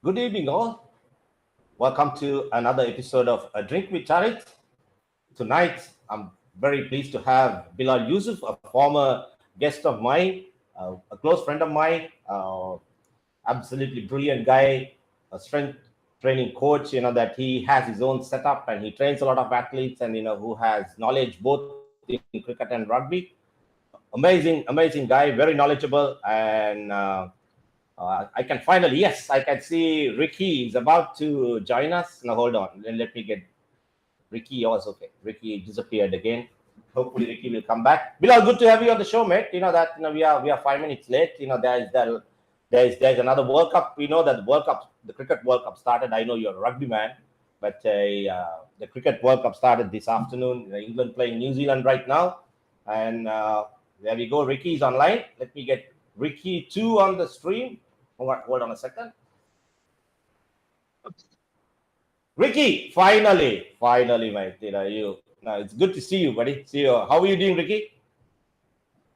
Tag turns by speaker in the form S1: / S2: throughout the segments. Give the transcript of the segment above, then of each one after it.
S1: Good evening, all. Welcome to another episode of A Drink with Charith. Tonight, I'm very pleased to have Bilal Yousuf, a former guest of mine, a close friend of mine, absolutely brilliant guy, a strength training coach. That he has his own setup and he trains a lot of athletes, and who has knowledge both in cricket and rugby. Amazing guy, very knowledgeable, and I can finally, yes, I can see Ricky is about to join us. Now, hold on. Let me get Ricky. Also, okay. Ricky disappeared again. Hopefully, Ricky will come back. Bilal, good to have you on the show, mate. We are 5 minutes late. There's another World Cup. We know that the Cricket World Cup started. I know you're a rugby man, but the Cricket World Cup started this afternoon. England playing New Zealand right now, and there we go. Ricky is online. Let me get Ricky 2 on the stream. Hold on a second. Ricky, finally, mate. It's good to see you, buddy. See you. How are you doing, Ricky?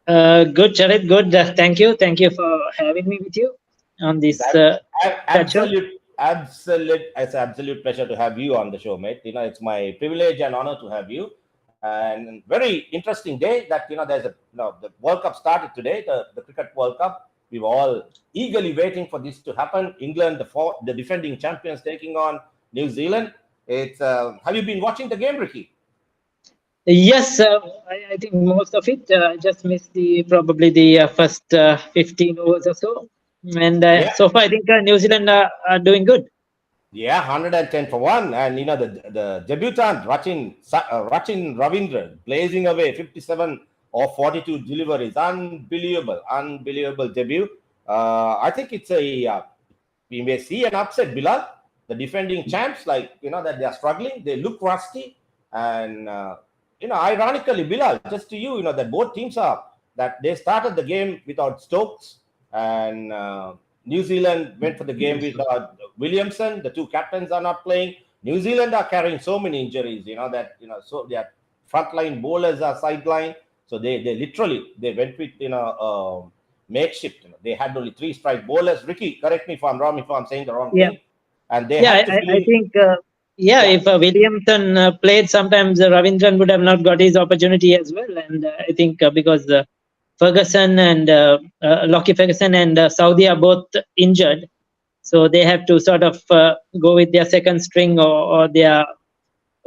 S2: Good, Charith. Good. Thank you for having me with you on this
S1: absolute. It's an absolute pleasure to have you on the show, mate. It's my privilege and honor to have you. And very interesting day that there's the World Cup started today, the Cricket World Cup. We were all eagerly waiting for this to happen. England, the defending champions, taking on New Zealand. It's have you been watching the game, Ricky?
S2: Yes, I think most of it. I just missed probably the first 15 overs or so, and so far I think New Zealand are doing good.
S1: Yeah, 110 for one, and the debutant Rachin Ravindra blazing away 57 or 42 deliveries, unbelievable debut. I think it's we may see an upset, Bilal. The defending champs, that they are struggling, they look rusty, and ironically, Bilal, just to you, that both teams are that they started the game without Stokes, and New Zealand went for the game with Williamson. The two captains are not playing. New Zealand are carrying so many injuries, so their frontline bowlers are sidelined. So they literally they went with makeshift. They had only 3 strike bowlers. Ricky, correct me if I'm wrong, if I'm saying the wrong thing. And they had to
S2: I think if Williamson played, sometimes Ravindran would have not got his opportunity as well. And I think because Ferguson and Lockie Ferguson and Saudi are both injured, so they have to sort of go with their second string or their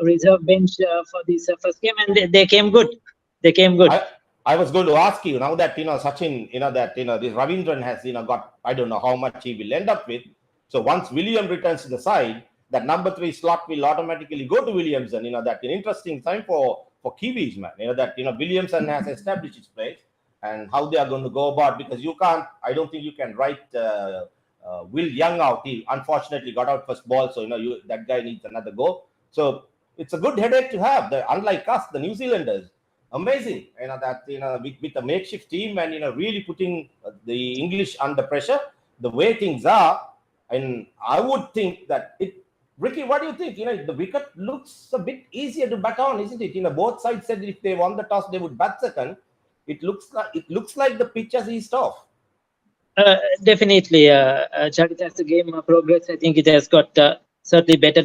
S2: reserve bench for this first game, and they came good.
S1: I was going to ask you now that Sachin, this Ravindran has got, I don't know how much he will end up with. So once William returns to the side, that number 3 slot will automatically go to Williamson. That an interesting time for Kiwis, man. Williamson has established his place, and how they are going to go about, because I don't think you can write Will Young out. He unfortunately got out first ball, so that guy needs another go. So it's a good headache to have. Unlike us, the New Zealanders, amazing, with a makeshift team and really putting the English under pressure. The way things are, and I would think that Ricky, what do you think? The wicket looks a bit easier to bat on, isn't it? Both sides said if they won the toss, they would bat second. It looks like the pitch has eased off.
S2: Definitely, Charith, as the game progress, I think it has got certainly better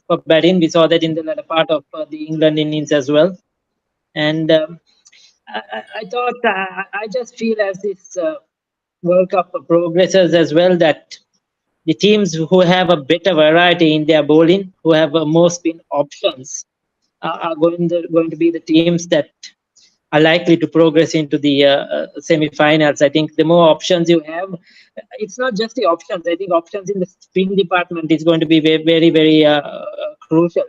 S2: for batting. We saw that in the latter part of the England innings as well. And I thought, I just feel as this World Cup progresses as well, that the teams who have a better variety in their bowling, who have more spin options, are going to be the teams that are likely to progress into the semi-finals. I think the more options you have, it's not just the options. I think options in the spin department is going to be very, very crucial.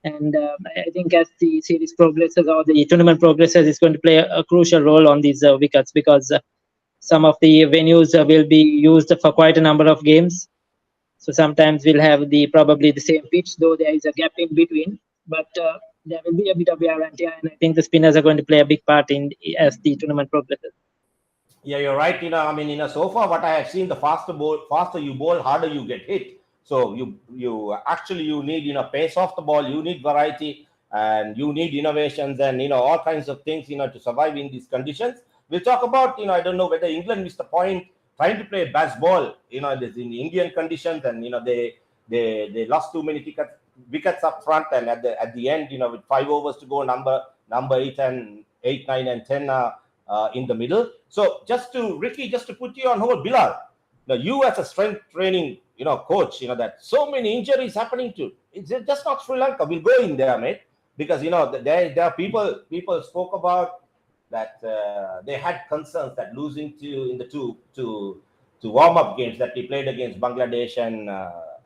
S2: And I think as the series progresses or the tournament progresses, it's going to play a crucial role on these wickets, because some of the venues will be used for quite a number of games. So sometimes we'll have probably the same pitch, though there is a gap in between. But there will be a bit of wear and tear, and I think the spinners are going to play a big part as the tournament progresses.
S1: Yeah, you're right. So far what I have seen, the faster you bowl, harder you get hit. So you need pace off the ball, you need variety, and you need innovations and all kinds of things to survive in these conditions. We'll talk about I don't know whether England missed the point trying to play baseball, in the Indian conditions, and they lost too many wickets up front, and at the end, with 5 overs to go, number 8, 9, and 10 in the middle. So just to put you on hold, Bilal. Now you as a strength training coach, that so many injuries happening to. It's just not Sri Lanka. We'll go in there, mate, because there are people spoke about that they had concerns that losing in the two warm-up games that we played against Bangladesh and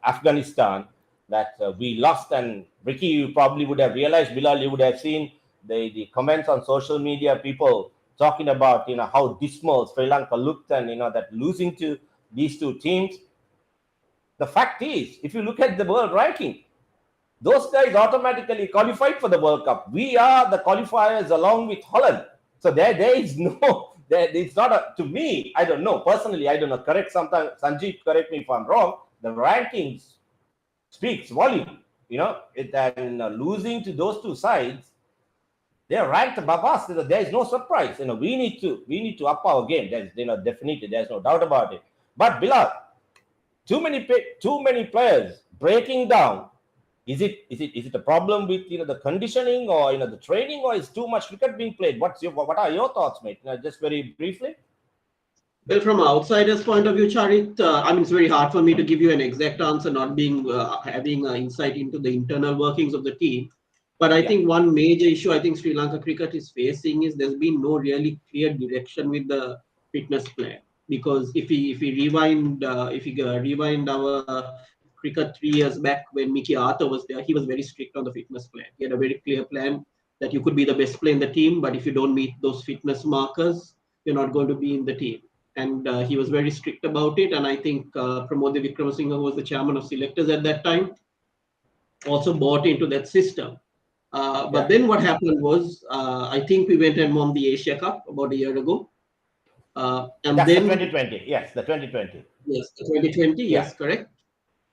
S1: Afghanistan, that we lost. And Ricky, you probably would have realized, Bilal, you would have seen the comments on social media, people talking about how dismal Sri Lanka looked, and that losing to these two teams. The fact is, if you look at the world ranking, those guys automatically qualified for the World Cup. We are the qualifiers along with Holland. So there is no, it's not to me, I don't know. Personally, I don't know. Correct sometimes, Sanjeev, correct me if I'm wrong. The rankings speaks volume, and losing to those two sides, they're ranked above us. There is no surprise. We need to up our game. There's definitely, there's no doubt about it. But Bilal, too many players breaking down. Is it a problem with the conditioning, or the training, or is too much cricket being played? What are your thoughts, mate? Just very briefly.
S3: Well, from an outsider's point of view, Charith, it's very hard for me to give you an exact answer, not being having insight into the internal workings of the team. But I think one major issue I think Sri Lanka cricket is facing is there's been no really clear direction with the fitness plan. Because if we rewind our cricket 3 years back when Mickey Arthur was there, he was very strict on the fitness plan. He had a very clear plan that you could be the best player in the team, but if you don't meet those fitness markers, you're not going to be in the team. And he was very strict about it. And I think Pramod Wickramasinghe, who was the chairman of selectors at that time, also bought into that system. But then what happened was, I think we went and won the Asia Cup about a year ago.
S1: And that's then the 2020. Yes, the 2020.
S3: Yes, the 2020. Yes, correct.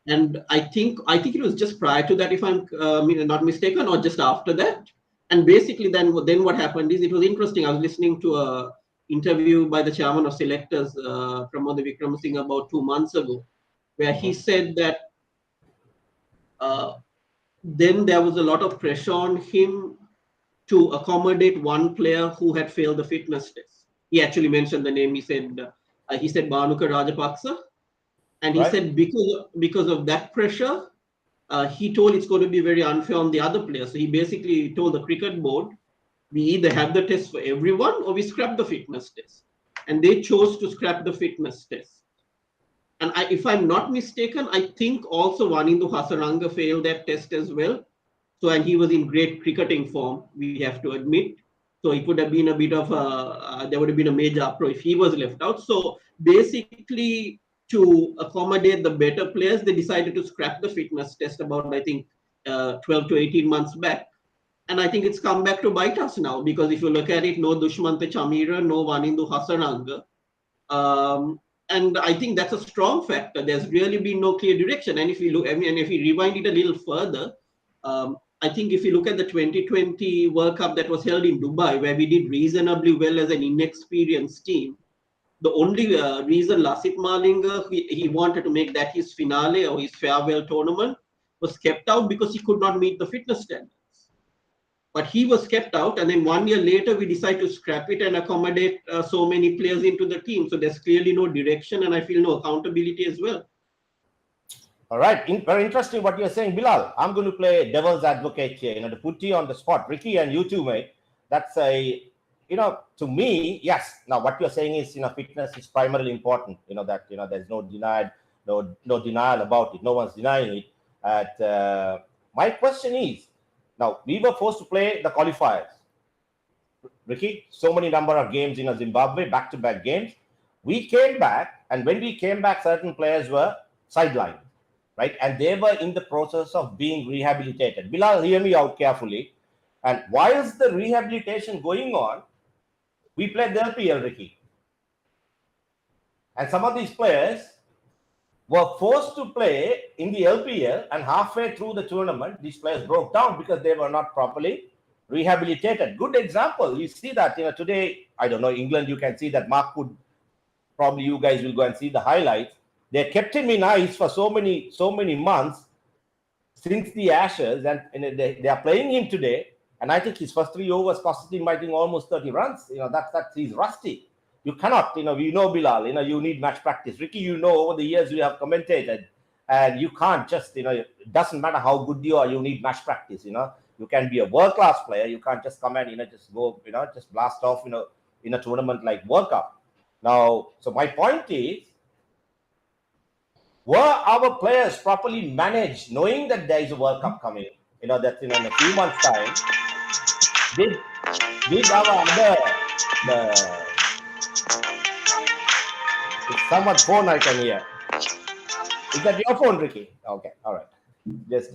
S3: And I think it was just prior to that, if I'm not mistaken, or just after that. And basically, then what happened is, it was interesting. I was listening to a interview by the chairman of selectors, Pramod Wickramasinghe, about 2 months ago, where he said that then there was a lot of pressure on him to accommodate one player who had failed the fitness test. He actually mentioned the name. He said Bhanuka Rajapaksa, and he said because of that pressure, he told it's going to be very unfair on the other players. So he basically told the cricket board, we either have the test for everyone or we scrap the fitness test. And they chose to scrap the fitness test. And if I'm not mistaken, I think also Wanindu Hasaranga failed that test as well. So, and he was in great cricketing form, we have to admit. So it would have been a bit of there would have been a major uproar if he was left out. So basically, to accommodate the better players, they decided to scrap the fitness test about, I think, 12 to 18 months back. And I think it's come back to bite us now, because if you look at it, no Dushmantha Chamira, no Wanindu Hasaranga. And I think that's a strong factor. There's really been no clear direction. And if we look, if we rewind it a little further, I think if you look at the 2020 World Cup that was held in Dubai, where we did reasonably well as an inexperienced team, the only reason Lasith Malinga, he wanted to make that his finale or his farewell tournament, was kept out because he could not meet the fitness standards. But he was kept out, and then 1 year later, we decided to scrap it and accommodate so many players into the team. So there's clearly no direction, and I feel no accountability as well.
S1: All right, very interesting what you're saying, Bilal. I'm going to play devil's advocate here, to put you on the spot, Ricky, and you too, mate. That's to me, yes. Now, what you're saying is, fitness is primarily important. There's no denial about it. No one's denying it. My question is, now we were forced to play the qualifiers. Ricky, so many number of games in Zimbabwe, back-to-back games. We came back, and when we came back, certain players were sidelined, right? And they were in the process of being rehabilitated. Bilal, hear me out carefully. And whilst the rehabilitation going on, we played the LPL, Ricky. And some of these players were forced to play in the LPL, and halfway through the tournament, these players broke down because they were not properly rehabilitated. Good example. You see that today, I don't know, England, you can see that Mark Wood Probably you guys will go and see the highlights. They kept him in ice for so many months since the Ashes, and they are playing him today. And I think his first 3 overs costed him, I think, almost 30 runs. That's he's rusty. You cannot, we know Bilal, you need match practice. Ricky, over the years you have commentated, and you can't just, it doesn't matter how good you are, you need match practice. You can be a world-class player. You can't just come and, just go, just blast off, in a tournament like World Cup. Now, so my point is, were our players properly managed, knowing that there is a World Cup coming, that in a few months' time, did our it's someone's phone I can hear. Is that your phone, Ricky? Okay, all right. Just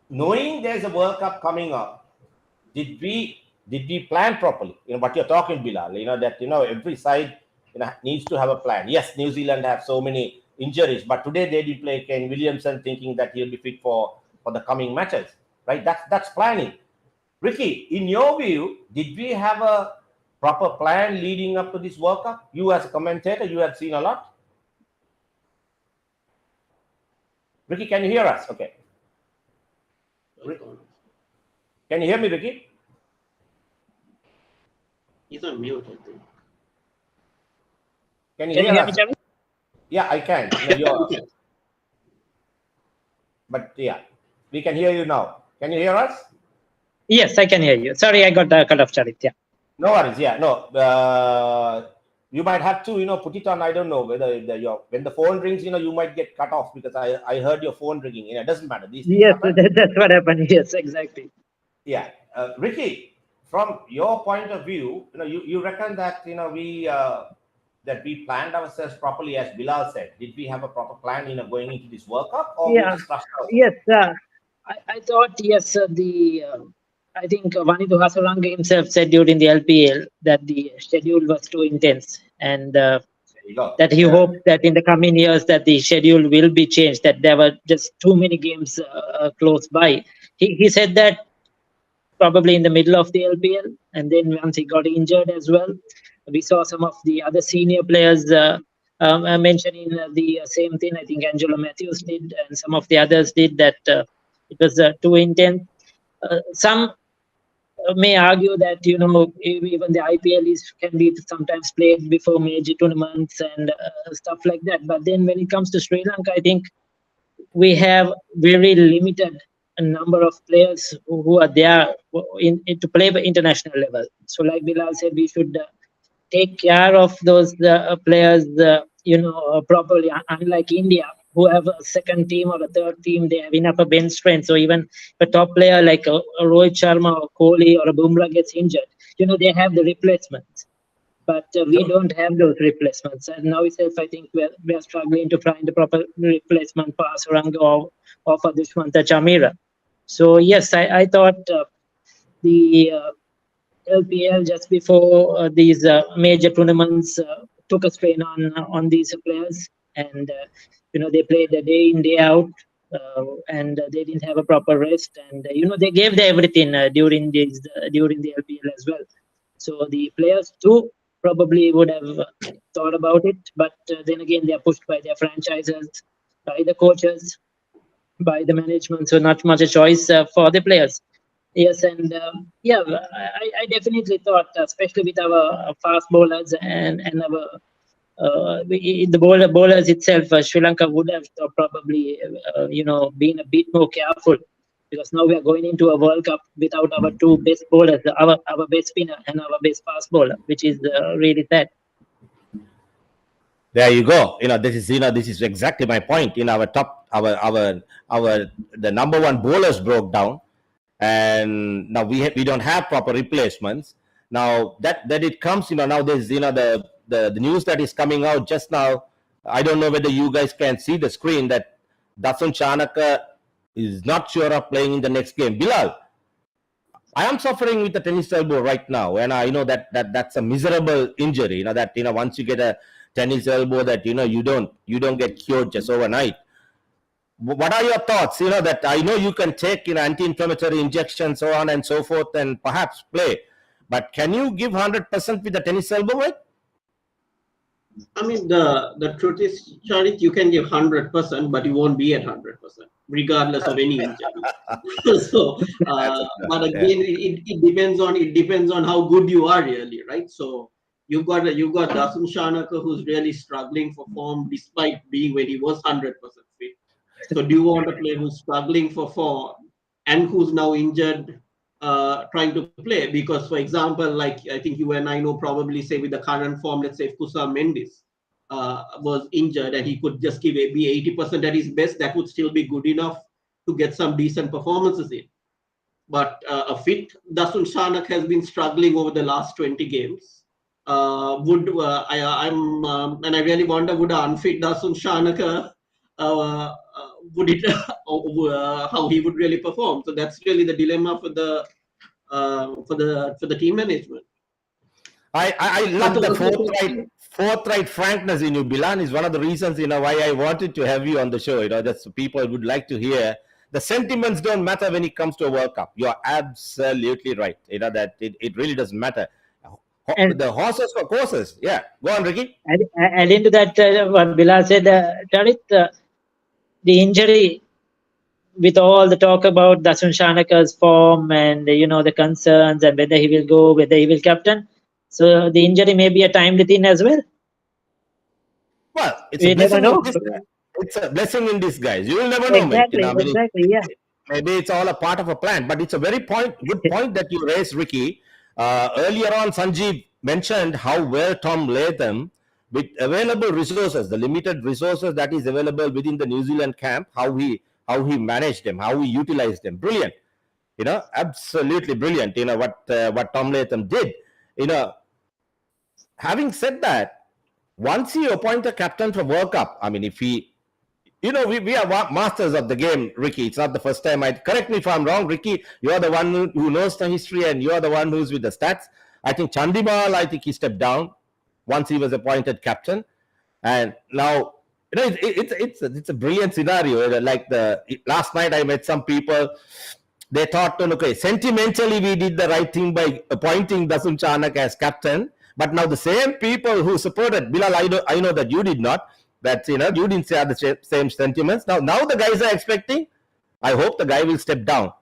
S1: knowing there's a World Cup coming up, did we plan properly? What you're talking, Bilal. That every side needs to have a plan. Yes, New Zealand have so many injuries, but today they did play Kane Williamson, thinking that he'll be fit for the coming matches. Right? That's planning. Ricky, in your view, did we have a proper plan leading up to this World Cup? You as a commentator, you have seen a lot. Ricky, can you hear us? Okay. Can you hear me, Ricky?
S3: He's on mute, I think.
S1: Can you hear us?
S2: Me,
S1: Yeah, I can.
S3: Okay.
S1: But yeah, we can hear you now. Can you hear us?
S2: Yes, I can hear you. Sorry, I got cut off, Charith. Yeah.
S1: No worries. Yeah, no. You might have to, put it on. I don't know whether when the phone rings, you might get cut off, because I heard your phone ringing. It doesn't matter. These things
S2: Yes,
S1: happen.
S2: that's what happened. Yes, exactly.
S1: Yeah, Ricky, from your point of view, you reckon that we planned ourselves properly, as Bilal said. Did we have a proper plan, going into this World Cup, or we just rushed out?
S2: Yes, I thought, yes, I think Vanidu Hasaranga himself said during the LPL that the schedule was too intense, and that he hoped that in the coming years that the schedule will be changed, that there were just too many games close by. He said that probably in the middle of the LPL, and then once he got injured as well, we saw some of the other senior players mentioning the same thing. I think Angelo Matthews did, and some of the others did, that it was too intense. Some may argue that even the IPL can be sometimes played before major tournaments and stuff like that. But then when it comes to Sri Lanka, I think we have very limited number of players who are there to play the international level. So like Bilal said, we should take care of those players properly, unlike India, who have a second team or a third team. They have enough bench strength. So even a top player like a Rohit Sharma or Kohli or a Bumrah gets injured, they have the replacements. But we don't have those replacements. And now itself, I think we are struggling to find the proper replacement for Hasaranga or for Dushmantha Chamira. So yes, I thought the LPL just before these major tournaments took a strain on these players, and they played the day in, day out, and they didn't have a proper rest, and they gave their everything during the LPL as well. So the players too probably would have thought about it, but then again they are pushed by their franchises, by the coaches, by the management, so not much a choice for the players. Yes, and I definitely thought, especially with our fast bowlers and our the bowlers itself, Sri Lanka would have probably been a bit more careful, because now we are going into a World Cup without our two best bowlers, our best spinner and our best fast bowler, which is really sad.
S1: There you go. This is exactly my point. Our top, the number one bowlers broke down, and now we don't have proper replacements. Now that it comes, now there's the news that is coming out just now. I don't know whether you guys can see the screen, that Dasun Chanaka is not sure of playing in the next game. Bilal, I am suffering with a tennis elbow right now, and I know that's a miserable injury. That once you get a tennis elbow, that you don't get cured just overnight. What are your thoughts? That I know you can take anti-inflammatory injections, so on and so forth, and perhaps play. But can you give 100% with the tennis elbow, mate?
S3: I mean, the truth is, Charith, you can give 100%, but you won't be at 100%, regardless of any injury. So,
S1: That's a fact.
S3: but
S1: Yeah.
S3: again, it depends on how good you are, really, right? So you've got Dasun Shanaka, who's really struggling for form despite being when he was 100% fit. So do you want a player who's struggling for form and who's now injured, trying to play? Because, for example, like I think you and I know, probably say with the current form, let's say if Kusam Mendes was injured and he could just be 80% at his best, that would still be good enough to get some decent performances in. But a fit Dasun Shanak has been struggling over the last 20 games. And I really wonder, would an unfit Dasun Shanak would it how he would really perform? So that's really the dilemma for the team management.
S1: I love the forthright frankness in you, Bilal. Is one of the reasons, why I wanted to have you on the show. That's people would like to hear. The sentiments don't matter when it comes to a World Cup. You're absolutely right. That it really doesn't matter.
S2: And
S1: the horses for courses. Yeah. Go on, Ricky.
S2: and into that, what Bilal said, Charith, the injury, with all the talk about Dasun Shanaka's form and the concerns and whether he will go, whether he will captain, so the injury may be a timely thing as well.
S1: Well, it's
S2: We
S1: a
S2: never
S1: blessing.
S2: know.
S1: It's a blessing in disguise. You will never know, mate.
S2: Exactly, yeah.
S1: Maybe it's all a part of a plan. But it's a very good point that you raised, Ricky. Earlier on, Sanjeev mentioned how well Tom Latham, with available resources, the limited resources that is available within the New Zealand camp, how he managed them, how he utilized them. Brilliant. Absolutely brilliant. What Tom Latham did. Having said that, once you appoint a captain for World Cup, I mean, if he, we are masters of the game, Ricky. It's not the first time. Correct me if I'm wrong, Ricky. You are the one who knows the history, and you are the one who's with the stats. I think Chandimal, he stepped down once he was appointed captain, and now it's a brilliant scenario. Like last night, I met some people. They thought, okay, sentimentally we did the right thing by appointing Dasun Chanak as captain. But now the same people who supported Bilal, I know that you did not. That you didn't share the same sentiments. Now the guys are expecting. I hope the guy will step down.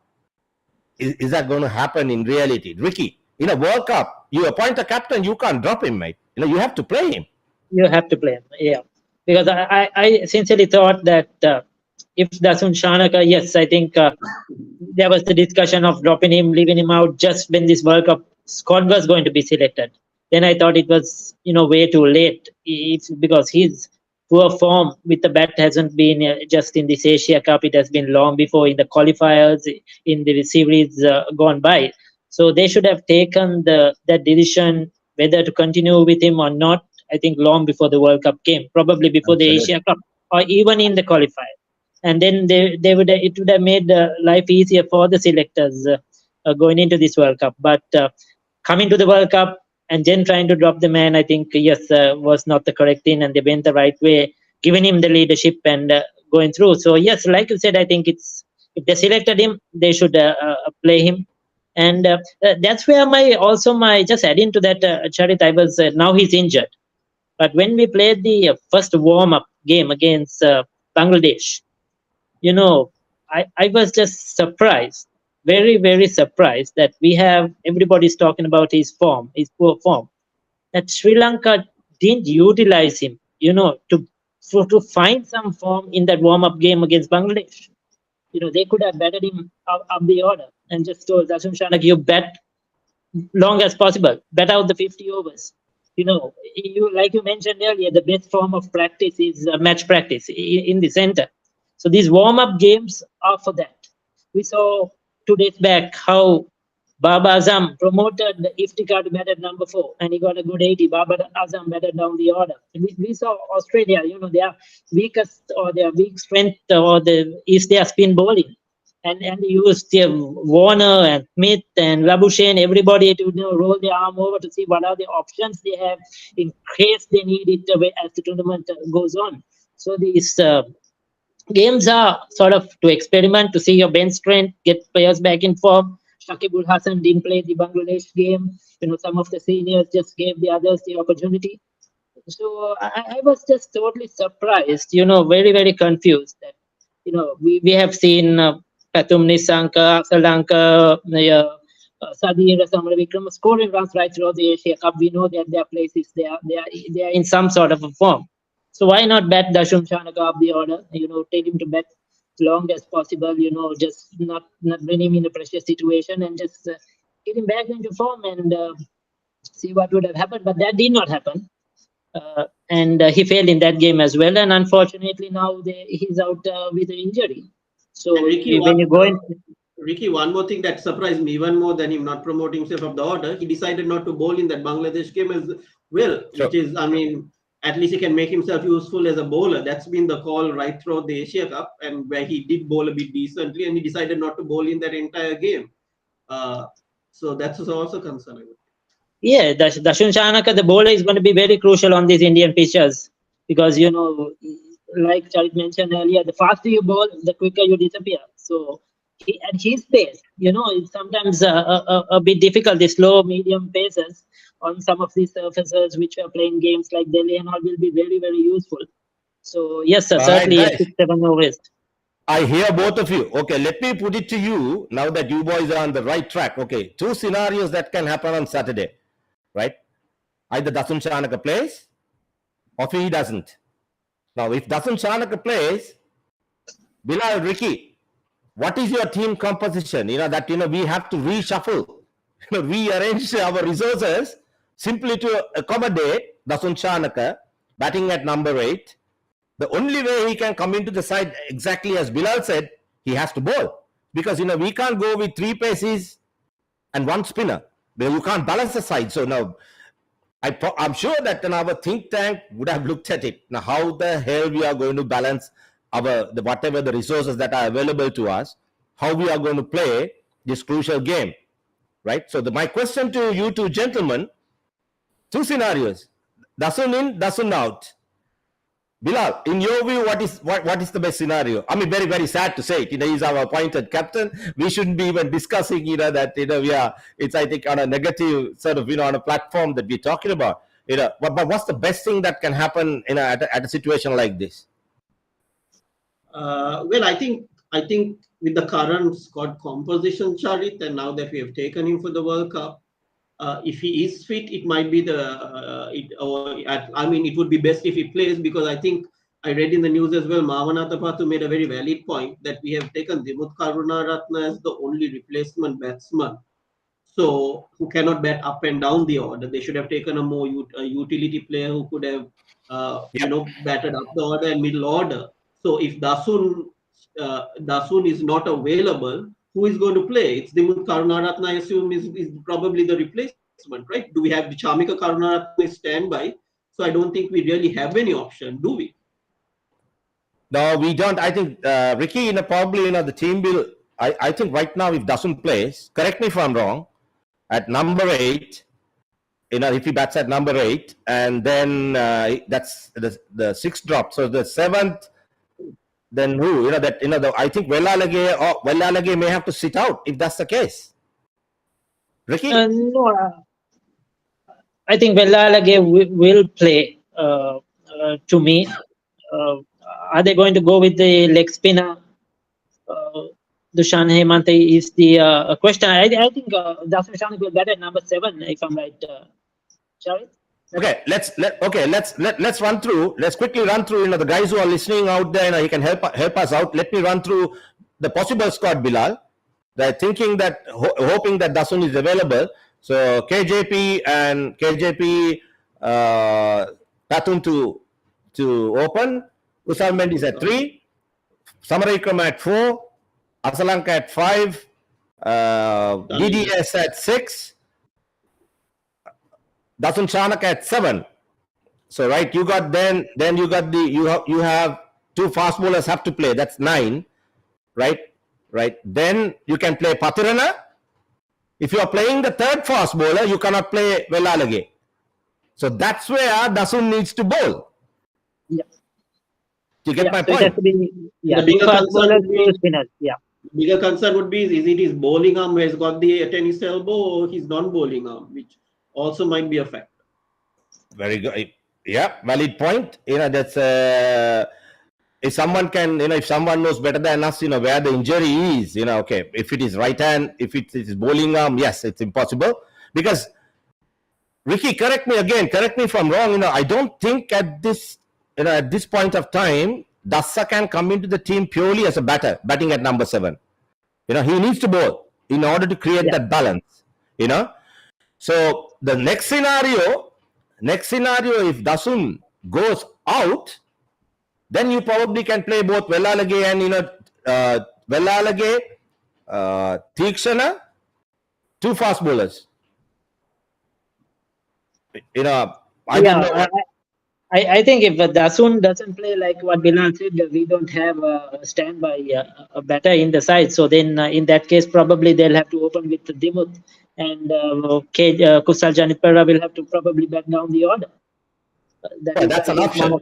S1: Is that going to happen in reality, Ricky? In a World Cup, you appoint a captain, you can't drop him, mate. You have to play him.
S2: You have to play him, yeah. Because I sincerely thought that if Dasun Shanaka, yes, I think there was the discussion of dropping him, leaving him out just when this World Cup squad was going to be selected. Then I thought it was, way too late. It's because his poor form with the bat hasn't been just in this Asia Cup. It has been long before in the qualifiers, in the series gone by. So they should have taken that decision whether to continue with him or not. I think long before the World Cup came, probably before the Asia Cup or even in the qualifier. And then it would have made life easier for the selectors going into this World Cup. But coming to the World Cup and then trying to drop the man, I think, yes, was not the correct thing. And they went the right way, giving him the leadership and going through. So, yes, like you said, I think if they selected him, they should play him. And that's where just adding to that, Charith, now he's injured. But when we played the first warm-up game against Bangladesh, I was just surprised, very, very surprised that everybody's talking about his form, his poor form, that Sri Lanka didn't utilize him, to find some form in that warm-up game against Bangladesh. They could have batted him up the order and just told Dasun Shanak, you bat long as possible, bat out the 50 overs. Like you mentioned earlier, the best form of practice is match practice in the center. So these warm-up games are for that. We saw 2 days back how Baba Azam promoted Iftikhar to bat at number 4, and he got a good 80. Baba Azam batted down the order. We saw Australia, their weakest or their weak strength is their spin bowling. And they used Warner and Smith and Labuschagne, everybody to roll their arm over to see what are the options they have in case they need it as the tournament goes on. So these games are sort of to experiment, to see your bench strength, get players back in form, Shakibul Hassan didn't play the Bangladesh game. Some of the seniors just gave the others the opportunity. So I was just totally surprised, very, very confused that, we have seen Pathum Nisanka, Salanka, Sadhir Samaravikram scoring runs right throughout the Asia Cup. We know that their place is there. They are in some sort of a form. So why not bat Dashum Shanaka up the order? Tell him to bat long as possible. Just not bring him in a pressure situation and just get him back into form and see what would have happened. But that did not happen. And he failed in that game as well. And unfortunately, now he's out with an injury. So
S3: Ricky,
S2: when you go in.
S3: Ricky, one more thing that surprised me even more than him not promoting himself up the order, he decided not to bowl in that Bangladesh game as well,
S1: Sure.
S3: which is, at least he can make himself useful as a bowler. That's been the call right throughout the Asia Cup, and where he did bowl a bit decently, and he decided not to bowl in that entire game. So that's also concerning.
S2: Yeah, Dashun Shanaka, the bowler, is going to be very crucial on these Indian pitches because, like Charith mentioned earlier, the faster you bowl, the quicker you disappear. So at his pace, it's sometimes a bit difficult. The slow, medium paces on some of these surfaces which are playing games like Delhi and all will be very, very useful. So yes, sir, certainly
S1: right,
S2: a 6-7 no waste.
S1: I hear both of you. Okay, let me put it to you now that you boys are on the right track. Okay, two scenarios that can happen on Saturday, right? Either Dasun Shanaka plays or he doesn't. Now, if Dasun Shanaka plays, Bilal, Ricky, what is your team composition? We have to reshuffle, rearrange our resources simply to accommodate Dasun Shanaka batting at number 8. The only way he can come into the side, exactly as Bilal said, he has to bowl. Because, we can't go with 3 paces and 1 spinner. You can't balance the side. So now, I'm sure that our think tank would have looked at it. Now, how the hell we are going to balance whatever the resources that are available to us, how we are going to play this crucial game, right? So my question to you two gentlemen, 2 scenarios, Dasun in, Dasun out. Bilal, in your view, what is the best scenario? Very, very sad to say it. He's our appointed captain. We shouldn't be even discussing, that it's, I think, on a negative sort of, on a platform that we're talking about. But what's the best thing that can happen at a situation like this?
S3: Well, I think with the current squad composition, Charith, and now that we have taken him for the World Cup, if he is fit, it might be it would be best if he plays, because I think I read in the news as well, Mavanatha Pathu made a very valid point that we have taken Dimuth Karunaratne as the only replacement batsman, so who cannot bat up and down the order. They should have taken a more utility player who could have batted up the order and middle order. So if Dasun is not available, who is going to play? It's Dimuth Karunaratne, I assume, is probably the replacement, right? Do we have the Chamika Karunaratne standby? So I don't think we really have any option, do we?
S1: No, we don't. I think Ricky, probably the team will. I think right now, if Dasun plays, correct me if I'm wrong, at number 8, if he bats at number 8, and then that's the 6th drop. So the 7th. Then who? I think Wellalage may have to sit out if that's the case. Ricky?
S2: No, I think Wellalage will play. To me, are they going to go with the leg spinner? Dushan Hemant is the question. I think Dasun Shanaka will bat at number 7, if I'm right, Charith.
S1: Okay, let's run through. Let's quickly run through. The guys who are listening out there, he can help us out. Let me run through the possible squad, Bilal. They're thinking that, hoping that Dasun is available. So KJP Pathum to open. Usal Mendes at 3. Samarakram at 4. Asalanka at 5. DDS at 6. Dasun Shanaka at 7. So right, you got then you got you have 2 fast bowlers have to play. That's 9, right? Then you can play Pathurana. If you are playing the 3rd fast bowler, you cannot play Wellalage. So that's where Dasun needs to bowl.
S2: Yeah.
S1: You get my
S2: so
S1: point?
S2: it has to be,
S3: The bigger
S2: fast
S3: concern
S2: bowlers,
S3: would be-
S2: 2 spinners. Yeah.
S3: Bigger concern would be is it his bowling arm where he's got the tennis elbow or his non-bowling arm, which also might be a factor.
S1: Very good. Yeah, valid point. That's if someone can, if someone knows better than us, where the injury is, okay, if it is right hand, if it is bowling arm, yes, it's impossible. Because Ricky, correct me if I'm wrong. I don't think at this point of time, Dassa can come into the team purely as a batter, batting at number 7. He needs to bowl in order to create that balance. So the next scenario, if Dasun goes out, then you probably can play both Vellalage and Vellalage, Tikshana, 2 fast bowlers. I don't know.
S2: I think if Dasun doesn't play like what Bilal said, we don't have a standby batter in the side. So then, in that case, probably they'll have to open with Dimuth, and Kusal Janipara will have to probably back down the order.
S1: That's an option.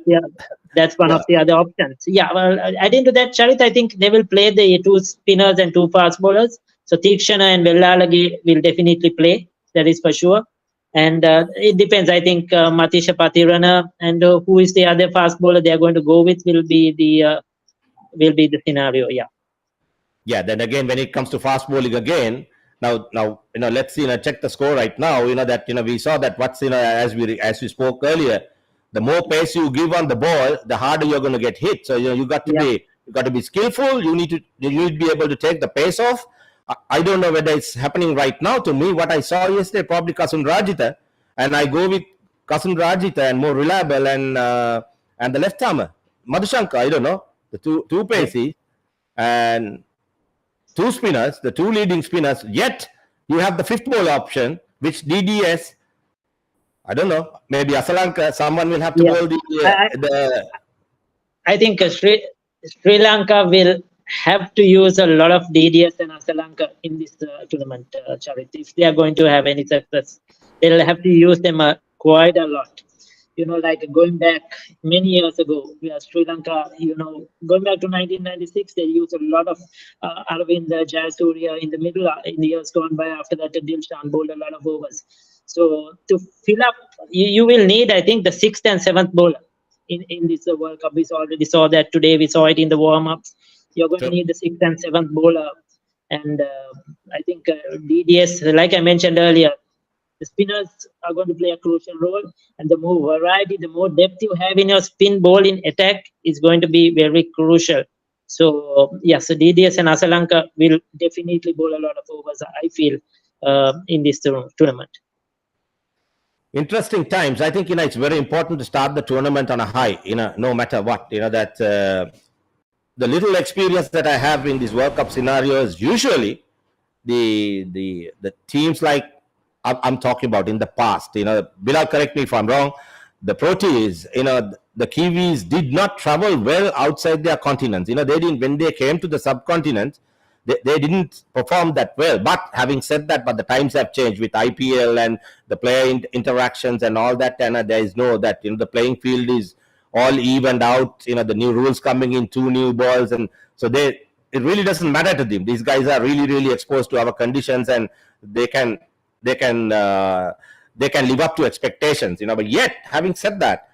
S2: That's one of the other options. Yeah, well, adding to that, Charith, I think they will play the 2 spinners and 2 fast bowlers. So Tikshana and Vellalage will definitely play. That is for sure. And it depends. I think Matisha Patirana and who is the other fast bowler they are going to go with will be the scenario. Yeah.
S1: Yeah. Then again, when it comes to fast bowling again, now let's check the score right now. That we saw that what's as we spoke earlier, the more pace you give on the ball, the harder you're going to get hit. So you got to be skillful. You need to be able to take the pace off. I don't know whether it's happening right now. To me, what I saw yesterday, probably Kasun Rajita, and I go with Kasun Rajita and more reliable and the left armer Madhushanka. I don't know, the two pacey and 2 spinners, the 2 leading spinners. Yet you have the 5th ball option, which DDS. I don't know. Maybe Asalanka. Someone will have to bowl the.
S2: I think Sri Lanka will have to use a lot of DDS and Asalanka in this tournament, Charith. If they are going to have any success, they'll have to use them quite a lot. Like going back many years ago, Sri Lanka, going back to 1996, they used a lot of Arvind Jayasuriya in the middle, in the years gone by. After that, Dilshan bowled a lot of overs. So to fill up, you will need, I think, the 6th and 7th bowler in this World Cup. We already saw that today. We saw it in the warm-ups. You're going to need the 6th and 7th bowler. And I think DDS, like I mentioned earlier, the spinners are going to play a crucial role. And the more variety, the more depth you have in your spin bowling attack is going to be very crucial. So, so DDS and Asalanka will definitely bowl a lot of overs, I feel, in this tournament.
S1: Interesting times. I think it's very important to start the tournament on a high. No matter what. That the little experience that I have in these World Cup scenarios, usually the teams like I'm talking about in the past. Bilal, correct me if I'm wrong. The Proteas, the Kiwis did not travel well outside their continents. They didn't, when they came to the subcontinent, they didn't perform that well. But having said that, but the times have changed with IPL and the player interactions and all that. And there is no that the playing field is all evened out. The new rules coming in, 2 new balls, and so it really doesn't matter to them. These guys are really, really exposed to our conditions, and they can live up to expectations. But yet, having said that,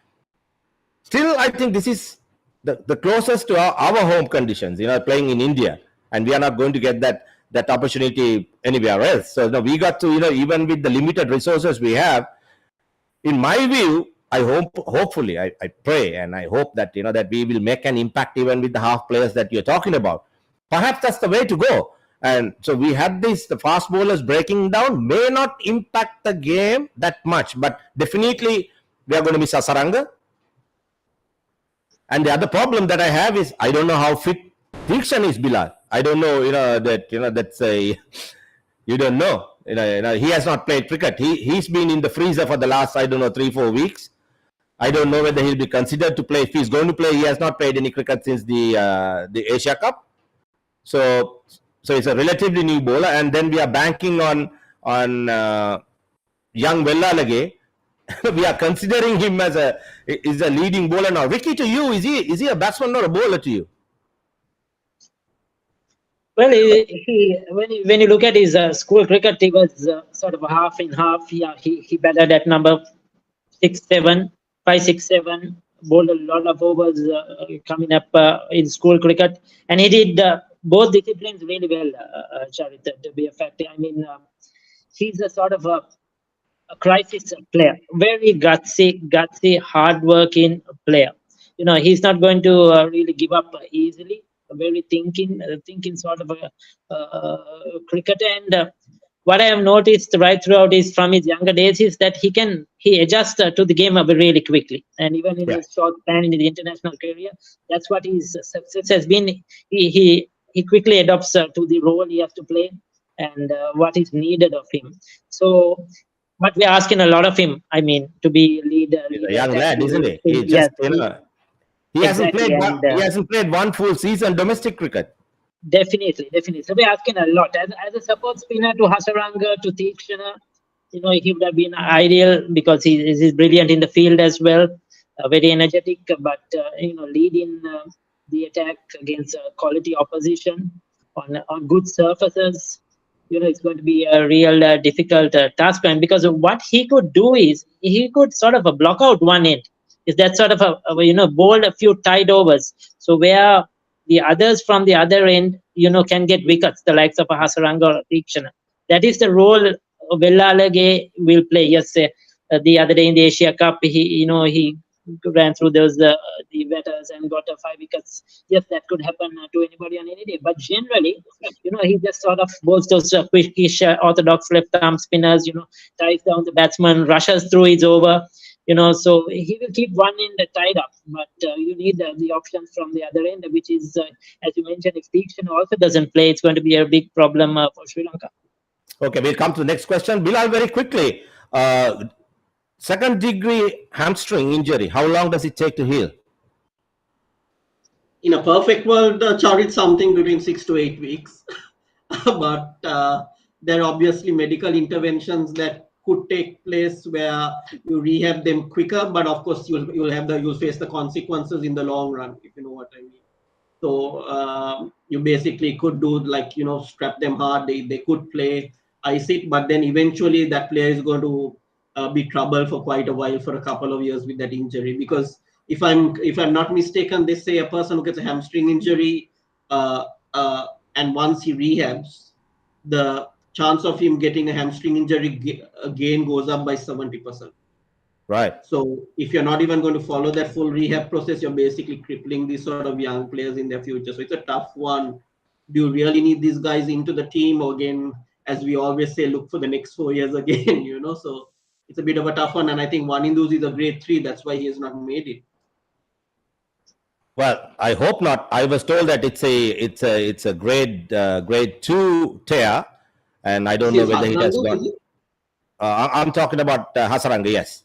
S1: still I think this is the closest to our home conditions. Playing in India. And we are not going to get that opportunity anywhere else. So we got to, even with the limited resources we have, in my view, hopefully, I pray and I hope that, that we will make an impact even with the half players that you're talking about. Perhaps that's the way to go. And so we had the fast bowlers breaking down may not impact the game that much, but definitely we are going to miss Asaranga. And the other problem that I have is I don't know how fit Dikshan is, Bilal. I don't know, that's a, you don't know. He has not played cricket. He's been in the freezer for the last, 3-4 weeks. I don't know whether he'll be considered to play. If he's going to play, he has not played any cricket since the Asia Cup. So it's a relatively new bowler, and then we are banking on young Vellalage. We are considering him as a leading bowler now. Ricky, to you, is he a batsman or a bowler to you?
S2: Well, when you look at his school cricket, he was sort of half in half. Yeah, he batted at number 6'7", 5'6", 7", bowled a lot of overs coming up in school cricket, and he did both disciplines really well. Charith, to be a fact, I mean, he's a sort of a crisis player, very gutsy, hardworking player. You know, he's not going to really give up easily. A very thinking sort of a cricketer. And what I have noticed right throughout is from his younger days is that he adjusts to the game really quickly. And even in
S1: Yeah.
S2: his short span in the international career, that's what his success has been. He quickly adapts to the role he has to play and what is needed of him. So but we're asking a lot of him. I mean, to be
S1: He's a
S2: leader
S1: young
S2: at
S1: lad, isn't
S2: actually.
S1: he? He
S2: Yes,
S1: just, he hasn't
S2: exactly,
S1: played one,
S2: and
S1: he hasn't played one full season domestic cricket.
S2: definitely. So we're asking a lot as a support spinner to Hasaranga to Tikshana. You know, he would have been ideal because he's brilliant in the field as well, very energetic, but leading the attack against quality opposition on good surfaces. You know, it's going to be a real difficult task for him because what he could do is he could sort of block out one end. Is that sort of bowl a few tight overs? So where the others from the other end, can get wickets, the likes of a Hasaranga or Tikshana. That is the role Vellalage will play. Yes, the other day in the Asia Cup, he ran through those the batters and got 5 wickets. Yes, that could happen to anybody on any day. But generally, he just sort of bowls those quickish, orthodox left-arm spinners. Ties down the batsman, rushes through his over. So he will keep one end tied up, but you need the options from the other end, which is, as you mentioned, if Deekshan also doesn't play, it's going to be a big problem for Sri Lanka.
S1: Okay, we'll come to the next question. Bilal, very quickly, second degree hamstring injury, how long does it take to heal?
S3: In a perfect world, Charith, something between 6 to 8 weeks. But there are obviously medical interventions that could take place where you rehab them quicker, but of course you'll face the consequences in the long run, if you know what I mean. So you basically could do strap them hard. They could play, ice it, but then eventually that player is going to be trouble for quite a while, for a couple of years with that injury. Because if I'm not mistaken, they say a person who gets a hamstring injury and once he rehabs, the chance of him getting a hamstring injury again goes up by 70%.
S1: Right.
S3: So if you're not even going to follow that full rehab process, you're basically crippling these sort of young players in their future. So it's a tough one. Do you really need these guys into the team? Or again, as we always say, look for the next 4 years again, So it's a bit of a tough one. And I think Wanindus is a grade 3. That's why he has not made it.
S1: Well, I hope not. I was told that it's a grade 2 tear, and I don't know whether he has got. I'm talking about Hasaranga, yes.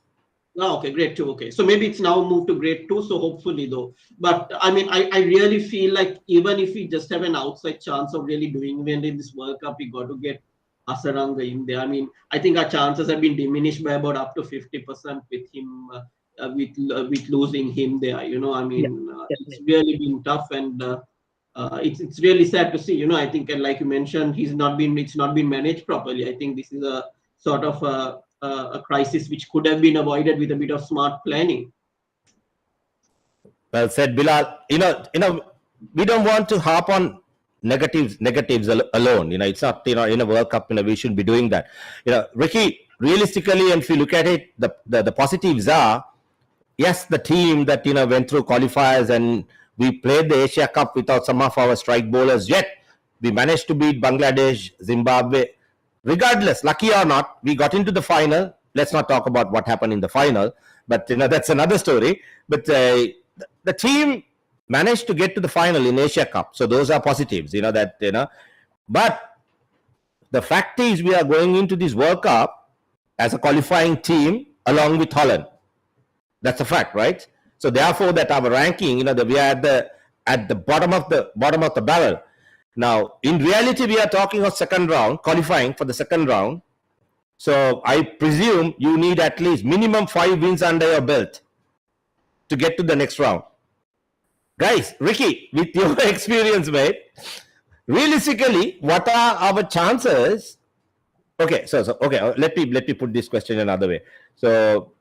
S3: Oh, okay, grade 2. Okay, so maybe it's now moved to grade 2. So hopefully, though, but I mean, I really feel like even if we just have an outside chance of really doing well in this World Cup, we got to get Hasaranga in there. I mean, I think our chances have been diminished by about up to 50% with him, with losing him there. I mean, it's really been tough, and it's really sad to see. I think, and like you mentioned, it's not been managed properly. I think this is a sort of a crisis which could have been avoided with a bit of smart planning.
S1: Well said, Bilal. We don't want to harp on negatives alone. It's not, in a World Cup, we shouldn't be doing that. Ricky, realistically, and if you look at it, the positives are, yes, the team that, went through qualifiers and we played the Asia Cup without some of our strike bowlers, yet we managed to beat Bangladesh, Zimbabwe. Regardless, lucky or not, we got into the final. Let's not talk about what happened in the final, but that's another story. But the team managed to get to the final in Asia Cup, so those are positives. But the fact is, we are going into this World Cup as a qualifying team along with Holland. That's a fact, right? So therefore, that our ranking, that we are at the bottom of the barrel. Now, in reality, we are talking of second round, qualifying for the second round. So I presume you need at least minimum 5 wins under your belt to get to the next round. Guys, Ricky, with your experience, mate, realistically, what are our chances? Okay, okay, let me put this question another way. So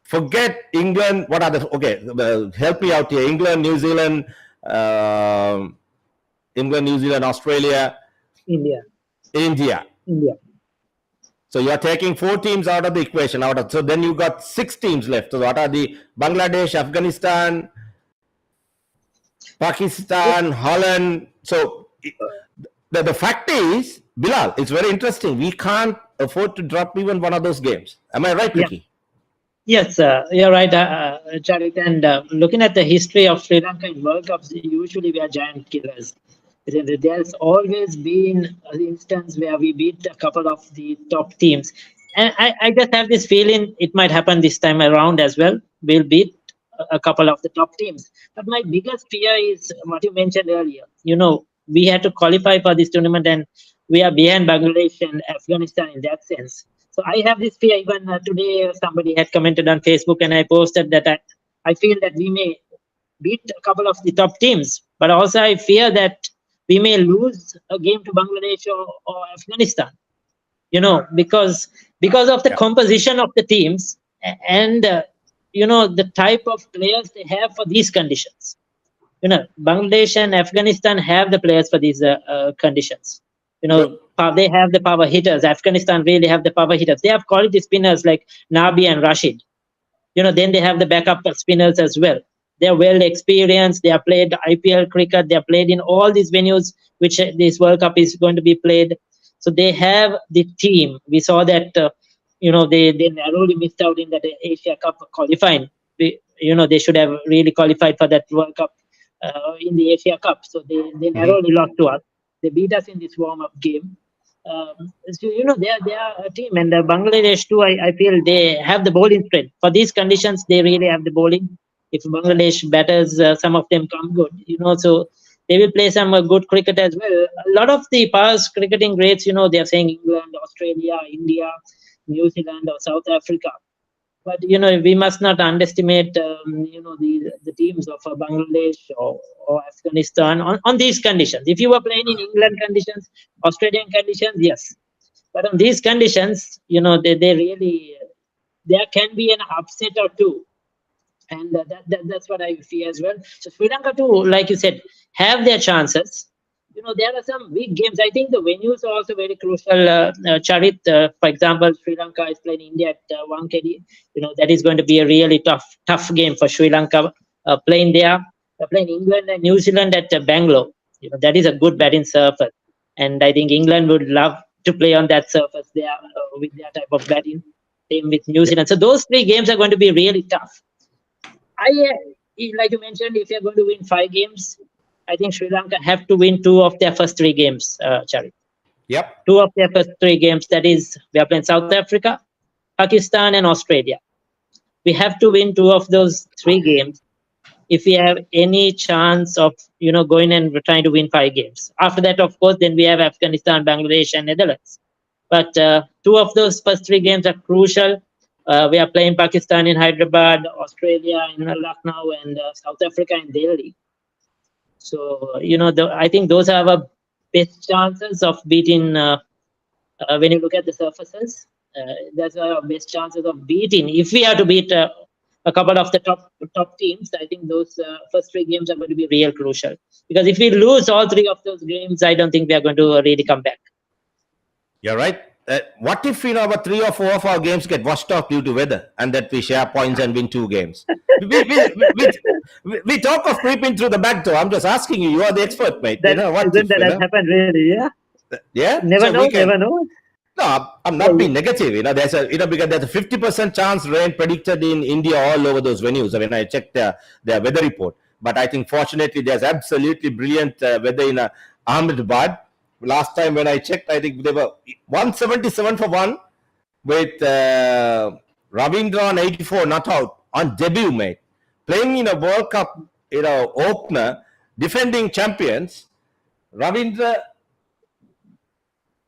S1: forget England. What are the help me out here? Um England, New Zealand, Australia,
S2: India.
S1: India.
S2: India.
S1: So you are taking 4 teams out of the equation. So then you got 6 teams left. So what are the Bangladesh, Afghanistan, Pakistan, Holland? So the fact is, Bilal, it's very interesting. We can't afford to drop even one of those games. Am I right,
S2: Yeah.
S1: Ricky?
S2: Yes, you're right, Charith. And looking at the history of Sri Lanka in World Cups, usually we are giant killers. There's always been an instance where we beat a couple of the top teams. And I just have this feeling it might happen this time around as well. We'll beat a couple of the top teams. But my biggest fear is what you mentioned earlier. We had to qualify for this tournament and we are behind Bangladesh and Afghanistan in that sense. So I have this fear. Even today, somebody had commented on Facebook, and I posted that I feel that we may beat a couple of the top teams, but also I fear that we may lose a game to Bangladesh or Afghanistan. Because of the composition of the teams and the type of players they have for these conditions. Bangladesh and Afghanistan have the players for these conditions. They have the power hitters. Afghanistan really have the power hitters. They have quality spinners like Nabi and Rashid. Then they have the backup spinners as well. They are well experienced. They have played IPL cricket. They have played in all these venues which this World Cup is going to be played. So they have the team. We saw that they narrowly missed out in that Asia Cup qualifying. They should have really qualified for that World Cup in the Asia Cup. So they narrowly lost to us. They beat us in this warm-up game. So they are a team, and Bangladesh too. I feel they have the bowling strength for these conditions. They really have the bowling. If Bangladesh batters, some of them come good. So they will play some good cricket as well. A lot of the past cricketing greats, they are saying England, Australia, India, New Zealand, or South Africa. But we must not underestimate the teams of Bangladesh or Afghanistan on these conditions. If you were playing in England conditions, Australian conditions, yes, but on these conditions, they really there can be an upset or two, and that's what I fear as well. So Sri Lanka too, like you said, have their chances. There are some big games. I think the venues are also very crucial. Charith, for example, Sri Lanka is playing India at Wankhede. That is going to be a really tough game for Sri Lanka. Playing there, playing England and New Zealand at Bangalore. That is a good batting surface, and I think England would love to play on that surface there with their type of batting. Same with New Zealand. So those 3 games are going to be really tough. Like you mentioned, if you're going to win 5 games, I think Sri Lanka have to win 2 of their first 3 games, Charith.
S1: Yep.
S2: 2 of their first 3 games. That is, we are playing South Africa, Pakistan, and Australia. We have to win 2 of those 3 games if we have any chance of going and trying to win 5 games. After that, of course, then we have Afghanistan, Bangladesh, and Netherlands. But 2 of those first 3 games are crucial. We are playing Pakistan in Hyderabad, Australia in Lucknow, and South Africa in Delhi. So I think those are our best chances of beating. When you look at the surfaces, that's our best chances of beating. If we are to beat a couple of the top teams, I think those first 3 games are going to be real crucial. Because if we lose all 3 of those games, I don't think we are going to really come back.
S1: You're right. What if about 3 or 4 of our games get washed out due to weather, and that we share points and win 2 games? we talk of creeping through the back door. I'm just asking you. You are the expert, mate.
S2: That has happened, really? Yeah.
S1: Yeah.
S2: Never know.
S1: No, I'm not being negative. There's because there's a 50% chance rain predicted in India all over those venues. I mean, I checked their weather report. But I think fortunately there's absolutely brilliant weather in Ahmedabad. Last time when I checked, I think they were 177 for 1 with Ravindra on 84 not out on debut, mate. Playing in a World Cup, opener, defending champions. Ravindra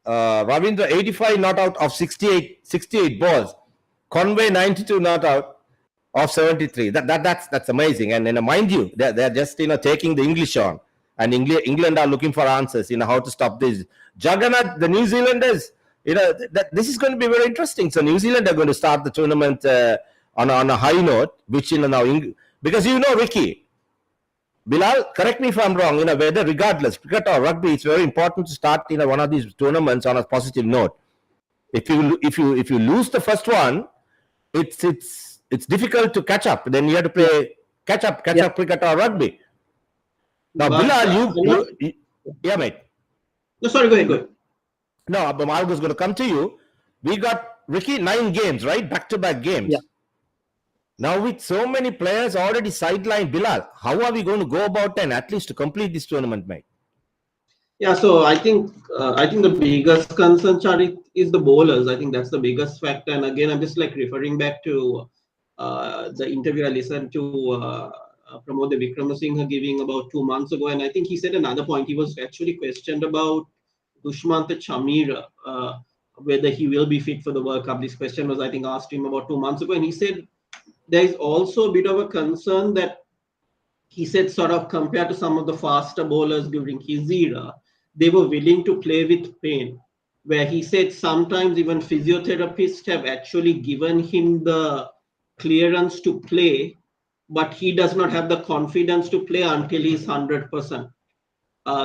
S1: 85 not out of 68 balls. Conway 92 not out of 73. That's amazing. And mind you, they're just taking the English on. and England are looking for answers, how to stop this. Jagannath, the New Zealanders, this is going to be very interesting. So New Zealand are going to start the tournament on a high note, which now because Ricky, Bilal, correct me if I'm wrong. Whether regardless cricket or rugby, it's very important to start one of these tournaments on a positive note. If you lose the first one, it's difficult to catch up. Then you have to play catch up cricket or rugby. Now,
S3: But,
S1: Bilal, yeah, mate.
S3: No, sorry, go ahead.
S1: No, but I was going to come to you. We got, Ricky, 9 games, right? Back-to-back games.
S2: Yeah.
S1: Now, with so many players already sidelined, Bilal, how are we going to go about and at least to complete this tournament, mate?
S3: Yeah, so I think the biggest concern, Charith, is the bowlers. I think that's the biggest factor. And again, I'm just referring back to the interview I listened to Pramod Wickramasinghe giving about 2 months ago, and I think he said another point. He was actually questioned about Dushmantha Chameera, whether he will be fit for the World Cup. This question was, I think, asked him about 2 months ago, and he said there is also a bit of a concern that he said, sort of compared to some of the faster bowlers during his era, they were willing to play with pain. Where he said sometimes even physiotherapists have actually given him the clearance to play, but he does not have the confidence to play until he's 100%.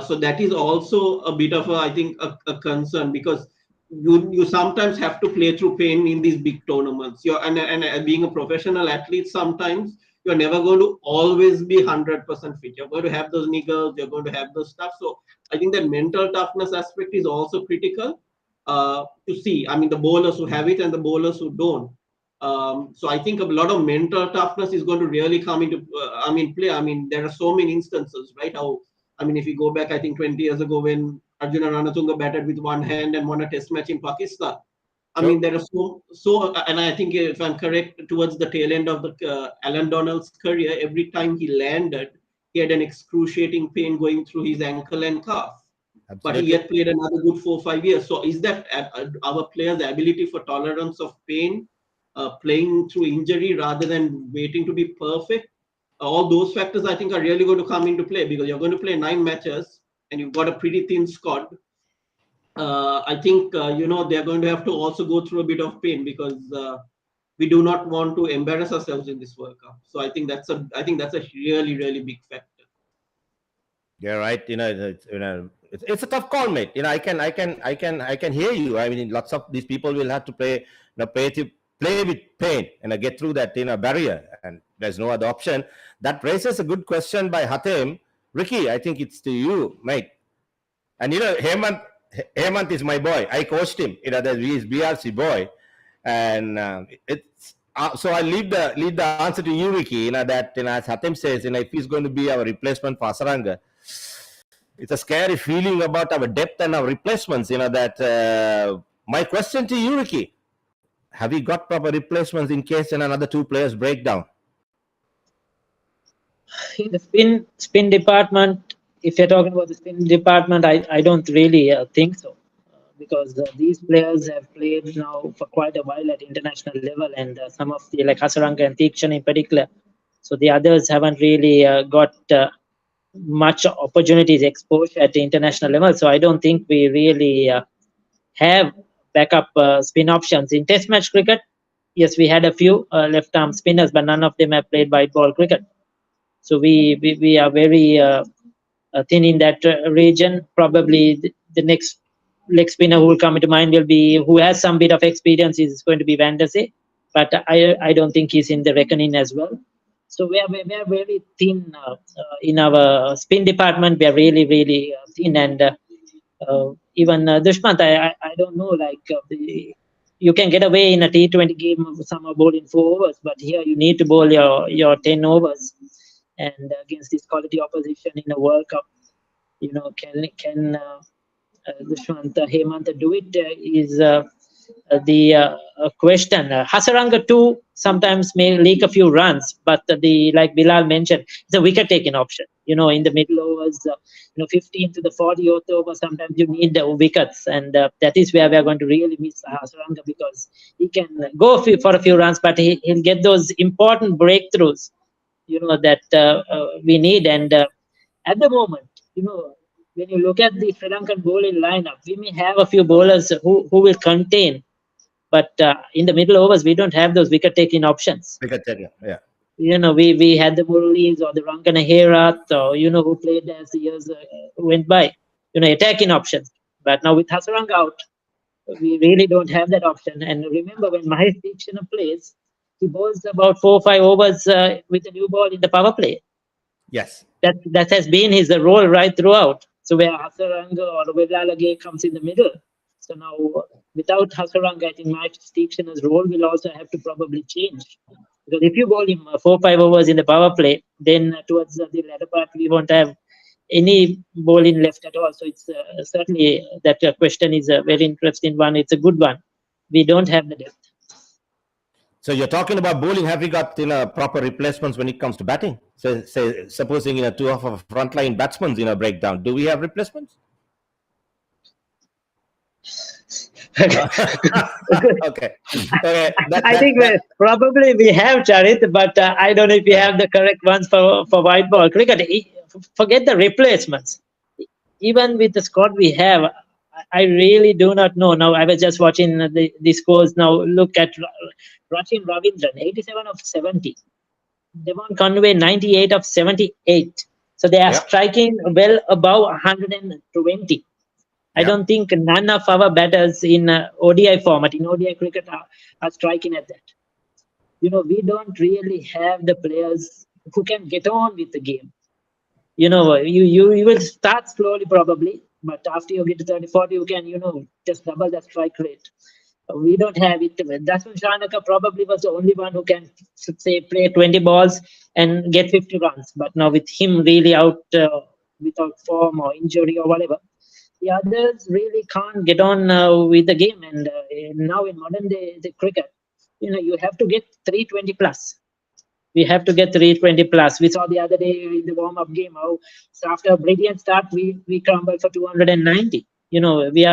S3: So that is also a bit of a concern, because you sometimes have to play through pain in these big tournaments. And being a professional athlete, sometimes you're never going to always be 100% fit. You're going to have those niggles, you're going to have those stuff. So I think that mental toughness aspect is also critical to see. I mean, the bowlers who have it and the bowlers who don't. So I think a lot of mental toughness is going to really come into play. I mean, there are so many instances, right? If you go back, I think 20 years ago when Arjuna Ranatunga batted with one hand and won a test match in Pakistan. I mean, there are so, and I think if I'm correct, towards the tail end of the Alan Donald's career, every time he landed, he had an excruciating pain going through his ankle and calf. Absolutely. But he yet played another good 4 or 5 years. So is that our players' ability for tolerance of pain, playing through injury rather than waiting to be perfect? All those factors, I think, are really going to come into play, because you're going to play 9 matches and you've got a pretty thin squad. I think they're going to have to also go through a bit of pain, because we do not want to embarrass ourselves in this World Cup. So I think that's a really, really big factor.
S1: Yeah, right. It's a tough call, mate. I can hear you. I mean, lots of these people will have to play with pain and get through that barrier, and there's no other option. That raises a good question by Hatem. Ricky, I think it's to you, mate. And Hemant is my boy. I coached him. He's BRC boy, and it's so I leave the answer to you, Ricky. That as Hatem says, if he's going to be our replacement for Hasaranga, it's a scary feeling about our depth and our replacements. That my question to you, Ricky: have you got proper replacements in case another 2 players break down?
S2: In the spin department, if you're talking about the spin department, I don't really think so, because these players have played now for quite a while at international level, and some of the, like Hasaranga and Thikshan in particular. So the others haven't really got much opportunities, exposure at the international level. So I don't think we really have backup spin options. In Test match cricket, yes, we had a few left arm spinners, but none of them have played white ball cricket. So we are very thin in that region. Probably the next leg spinner who will come into mind will be, who has some bit of experience, is going to be Van der Sar, but I don't think he's in the reckoning as well. So we are very thin in our spin department. We are really, really thin, and even Dushmant, I don't know, you can get away in a T20 game of summer bowling 4 overs, but here you need to bowl your 10 overs. And against this quality opposition in a World Cup, can Dushmant Hemant do it? Is the question. Hasaranga too sometimes may leak a few runs, but like Bilal mentioned, it's a wicket-taking option. In the middle overs, 15 to the 40th over, sometimes you need wickets, and that is where we are going to really miss Hasaranga, because he can go for a few runs, but he'll get those important breakthroughs that we need. And at the moment, when you look at the Sri Lankan bowling lineup, we may have a few bowlers who will contain, but in the middle overs, we don't have those wicket-taking options.
S1: Yeah.
S2: We had the Murlis or the Rangana Herath, or who played as the years went by. Attacking options. But now with Hasaranga out, we really don't have that option. And remember, when Mahesh Deekshana plays, he bowls about 4 or 5 overs with a new ball in the power play.
S1: Yes.
S2: That has been his role right throughout. So where Hasaranga or Bilal comes in the middle. So now, without Hasaranga, I think Mahesh Deekshana's role will also have to probably change. Because if you bowl him 4 or 5 overs in the power play, then towards the latter part, we won't have any bowling left at all. So it's certainly that question is a very interesting one. It's a good one. We don't have the depth.
S1: So you're talking about bowling. Have we got proper replacements when it comes to batting? So say supposing two of our frontline batsmen break down, do we have replacements? Okay.
S2: I think probably we have, Charith, but I don't know if we have the correct ones for white ball cricket. Forget the replacements. Even with the squad we have, I really do not know. Now, I was just watching the scores. Now, look at Rachin Ravindran, 87 of 70. Devon Conway, 98 of 78. So they are striking well above 120. I don't think none of our batters in ODI format, in ODI cricket, are striking at that. We don't really have the players who can get on with the game. You will start slowly probably, but after you get to 30-40, you can, just double the strike rate. We don't have it. Dasman Shanaka probably was the only one who can, say, play 20 balls and get 50 runs. But now with him really out without form or injury or whatever, the others really can't get on with the game. And now in modern day the cricket, you have to get 320 plus. We have to get 320 plus. We saw the other day in the warm-up game how after a brilliant start we crumbled for 290. We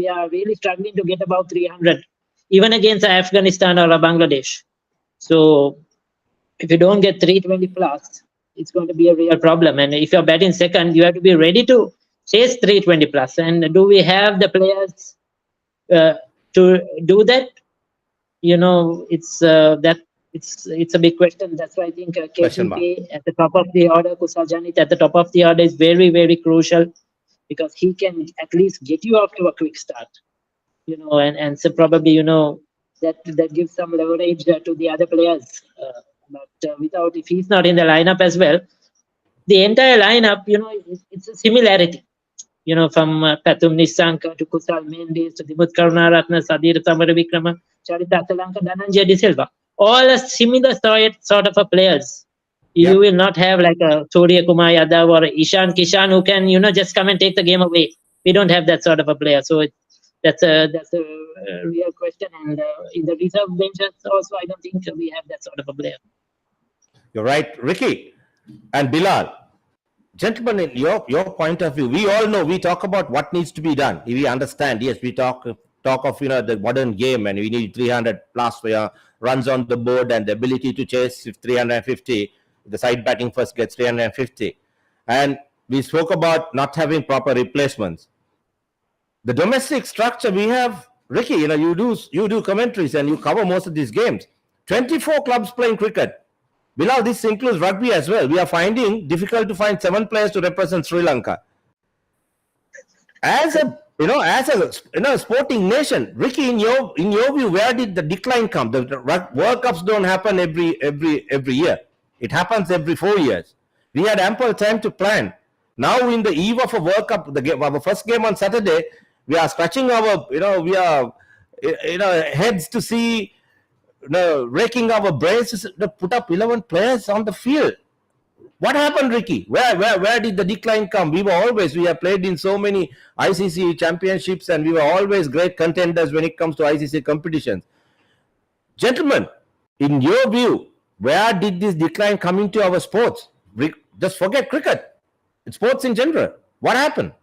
S2: are really struggling to get about 300, even against Afghanistan or Bangladesh. So if you don't get 320 plus, it's going to be a real problem. And if you're batting second, you have to be ready to chase 320 plus. And do we have the players to do that? It's a big question. That's why I think KCP at the top of the order, Kusal Janit at the top of the order is very, very crucial, because he can at least get you off to a quick start. And so probably that gives some leverage to the other players. But without, if he's not in the lineup as well, the entire lineup, it's a similarity. From Pathum Nissanka to Kusal Mendes to Dimuth Karunaratne, Sadir Samaravikrama, Charith Asalanka, Dhananjaya De Silva. All a similar sort of a players. You will not have like a Surya Kumar Yadav or Ishan Kishan who can, just come and take the game away. We don't have that sort of a player. So that's a real question. And in the reserve benches also, I don't think we have that sort of a player.
S1: You're right, Ricky and Bilal. Gentlemen, in your point of view, we all know, we talk about what needs to be done. We understand, yes, we talk of the modern game, and we need 300 plus runs on the board and the ability to chase 350. The side batting first gets 350. And we spoke about not having proper replacements. The domestic structure we have, Ricky, you do commentaries and you cover most of these games. 24 clubs playing cricket. Bilal, this includes rugby as well. We are finding difficult to find 7 players to represent Sri Lanka. As a sporting nation, Ricky, in your view, where did the decline come? The World Cups don't happen every year. It happens every 4 years. We had ample time to plan. Now, in the eve of a World Cup, our first game on Saturday, we are scratching our heads to see. Raking our brains to put up 11 players on the field. What happened, Ricky? Where did the decline come? We have played in so many ICC championships, and we were always great contenders when it comes to ICC competitions. Gentlemen, in your view, where did this decline come into our sports? Just forget cricket. It's sports in general. What happened?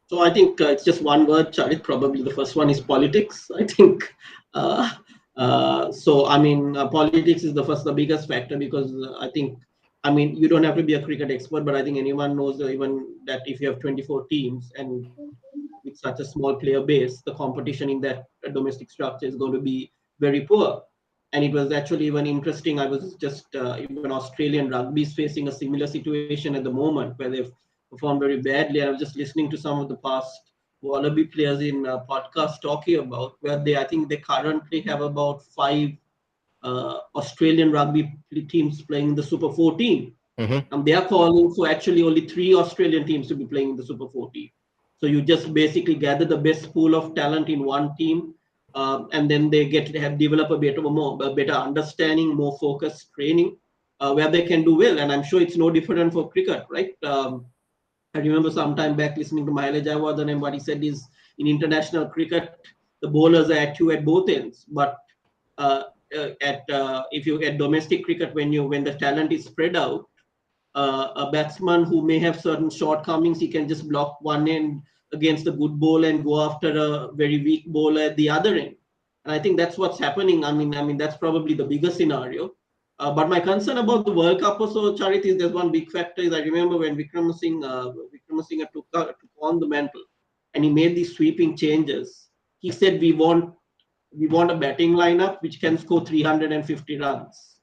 S3: So I think it's just one word, Charith. Probably the first one is politics. I think. Politics is the biggest factor, because I think I mean, you don't have to be a cricket expert, but I think anyone knows even that if you have 24 teams and with such a small player base, the competition in that domestic structure is going to be very poor. And it was actually even interesting. I was just even Australian rugby is facing a similar situation at the moment where they've performed very badly. And I was just listening to some of the past Wallaby players in podcasts talking about where I think they currently have about 5 Australian rugby teams playing in the Super 14.
S1: Mm-hmm.
S3: And they are calling for actually only 3 Australian teams to be playing in the Super 14. So you just basically gather the best pool of talent in one team, and then they have develop a better understanding, more focused training, where they can do well. And I'm sure it's no different for cricket, right? I remember some time back listening to Mahela Jayawardene, and what he said is in international cricket, the bowlers are at you at both ends, but uh, if you at domestic cricket, when the talent is spread out, a batsman who may have certain shortcomings, he can just block one end against a good bowler and go after a very weak bowler at the other end. And I think that's what's happening. I mean that's probably the bigger scenario. But my concern about the World Cup also, Charith, is there's one big factor. Is I remember when Wickremesinghe took on the mantle, and he made these sweeping changes. He said we want a batting lineup which can score 350 runs,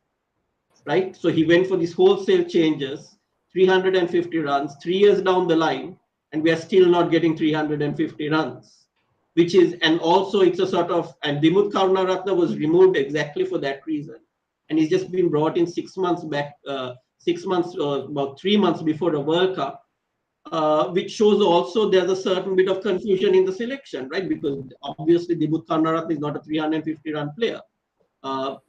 S3: right? So he went for these wholesale changes, 350 runs, 3 years down the line, and we are still not getting 350 runs, which is, and also it's a sort of, and Dimuth Karunaratne was removed exactly for that reason. And he's just been brought in 6 months back, 6 months, about 3 months before the World Cup, which shows also there's a certain bit of confusion in the selection, right? Because obviously Dimuth Karunaratne is not a 350 run player.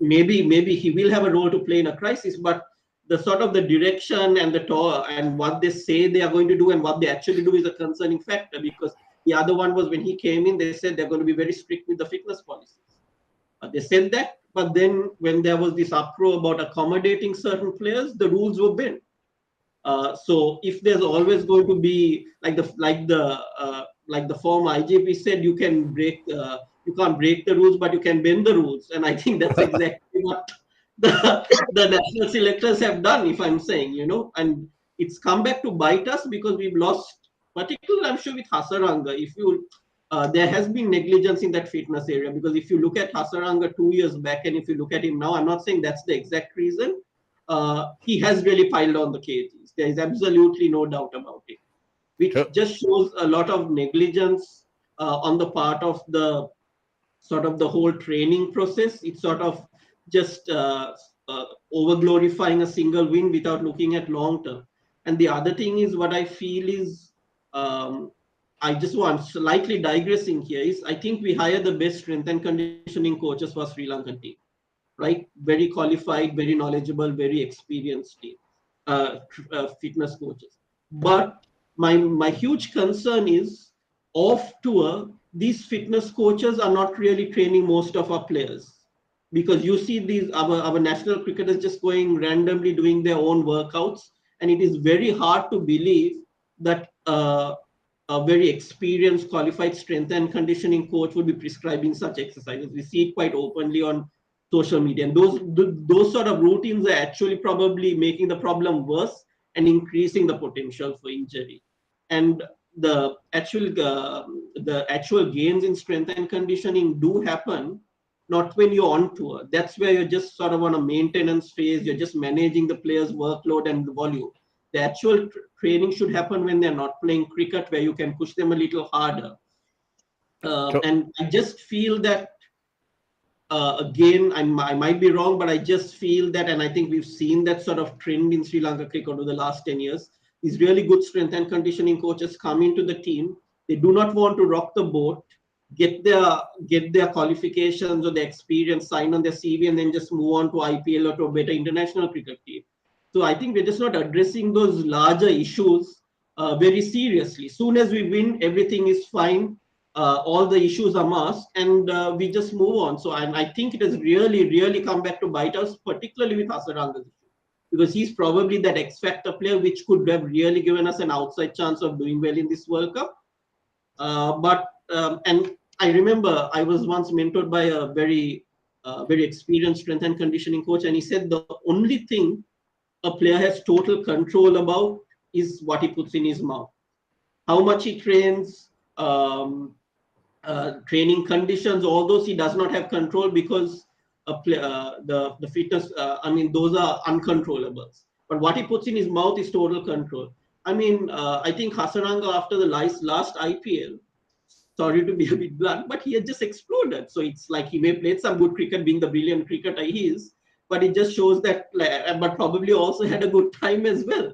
S3: Maybe he will have a role to play in a crisis, but the sort of the direction and the tour and what they say they are going to do and what they actually do is a concerning factor, because the other one was when he came in, they said they're going to be very strict with the fitness policies. They said that, but then when there was this uproar about accommodating certain players, the rules were bent. So if there's always going to be like the former IGP said, you can't break the rules, but you can bend the rules. And I think that's exactly what the national selectors have done, if I'm saying, and it's come back to bite us because we've lost, particularly I'm sure with Hasaranga. There has been negligence in that fitness area, because if you look at Hasaranga 2 years back and if you look at him now, I'm not saying that's the exact reason. He has really piled on the kgs. There is absolutely no doubt about it, which just shows a lot of negligence on the part of the sort of the whole training process. It's sort of just over glorifying a single win without looking at long term. And the other thing is, what I feel is, I just want slightly digressing here, is I think we hire the best strength and conditioning coaches for Sri Lankan team, right? Very qualified, very knowledgeable, very experienced team, fitness coaches. But my huge concern is, off tour, these fitness coaches are not really training most of our players, because you see these our national cricketers just going randomly doing their own workouts, and it is very hard to believe that a very experienced, qualified strength and conditioning coach would be prescribing such exercises. We see it quite openly on social media, and those sort of routines are actually probably making the problem worse and increasing the potential for injury. And the actual gains in strength and conditioning do happen not when you're on tour. That's where you're just sort of on a maintenance phase. You're just managing the player's workload and the volume. The actual training should happen when they're not playing cricket, where you can push them a little harder. And I just feel that, again, I might be wrong, but I just feel that, and I think we've seen that sort of trend in Sri Lanka cricket over the last 10 years. These really good strength and conditioning coaches come into the team. They do not want to rock the boat, get their qualifications or their experience, sign on their CV, and then just move on to IPL or to a better international cricket team. So I think we're just not addressing those larger issues very seriously. Soon as we win, everything is fine. All the issues are masked, and we just move on. So I think it has really, really come back to bite us, particularly with Hasaranga's issue, because he's probably that X factor player which could have really given us an outside chance of doing well in this World Cup. And I remember I was once mentored by a very experienced strength and conditioning coach, and he said the only thing a player has total control about is what he puts in his mouth. How much he trains, training conditions, all those he does not have control because the fitness, those are uncontrollables. But what he puts in his mouth is total control. I think Hasaranga after the last IPL, sorry to be a bit blunt, but he had just exploded. So it's like he may played some good cricket, being the brilliant cricketer he is, but it just shows that, but probably also had a good time as well.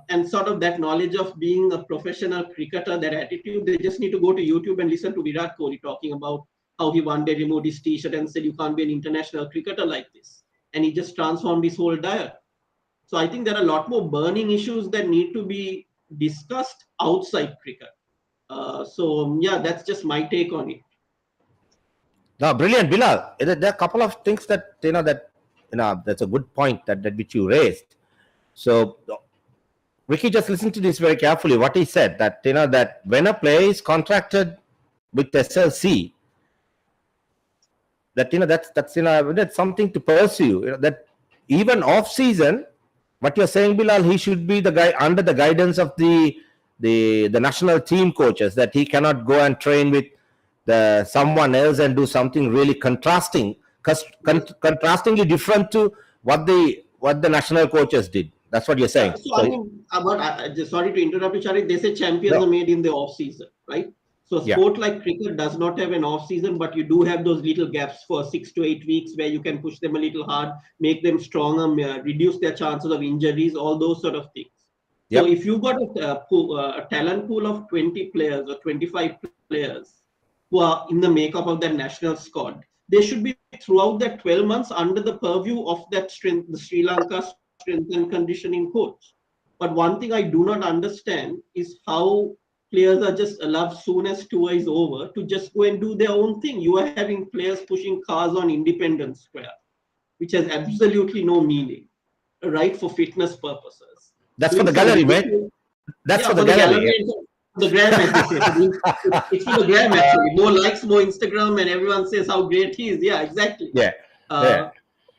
S3: And sort of that knowledge of being a professional cricketer, that attitude, they just need to go to YouTube and listen to Virat Kohli talking about how he one day removed his t-shirt and said, you can't be an international cricketer like this. And he just transformed his whole diet. So I think there are a lot more burning issues that need to be discussed outside cricket. That's just my take on it.
S1: No, brilliant, Bilal. There are a couple of things that that's a good point that which you raised. So Ricky, just listen to this very carefully. What he said, that that when a player is contracted with SLC, that's something to pursue. That even off season, what you're saying, Bilal, he should be the guy under the guidance of the national team coaches. That he cannot go and train with someone else and do something really contrastingly different to what the national coaches did. That's what you're saying.
S3: Sorry to interrupt you, Charith. They say champions are made in the off season, right? So a sport like cricket does not have an off season, but you do have those little gaps for 6 to 8 weeks where you can push them a little hard, make them stronger, reduce their chances of injuries, all those sort of things. Yep. So if you've got a talent pool of 20 players or 25 players who are in the makeup of that national squad, they should be throughout that 12 months under the purview of the Sri Lanka strength and conditioning coach. But one thing I do not understand is how players are just allowed, soon as tour is over, to just go and do their own thing. You are having players pushing cars on Independence Square, which has absolutely no meaning, right, for fitness purposes.
S1: That's for the gallery, mate. That's for the gallery.
S3: The gram, as they say. It's for the gram, actually. More likes, more Instagram, and everyone says how great he is. Yeah, exactly.
S1: Yeah.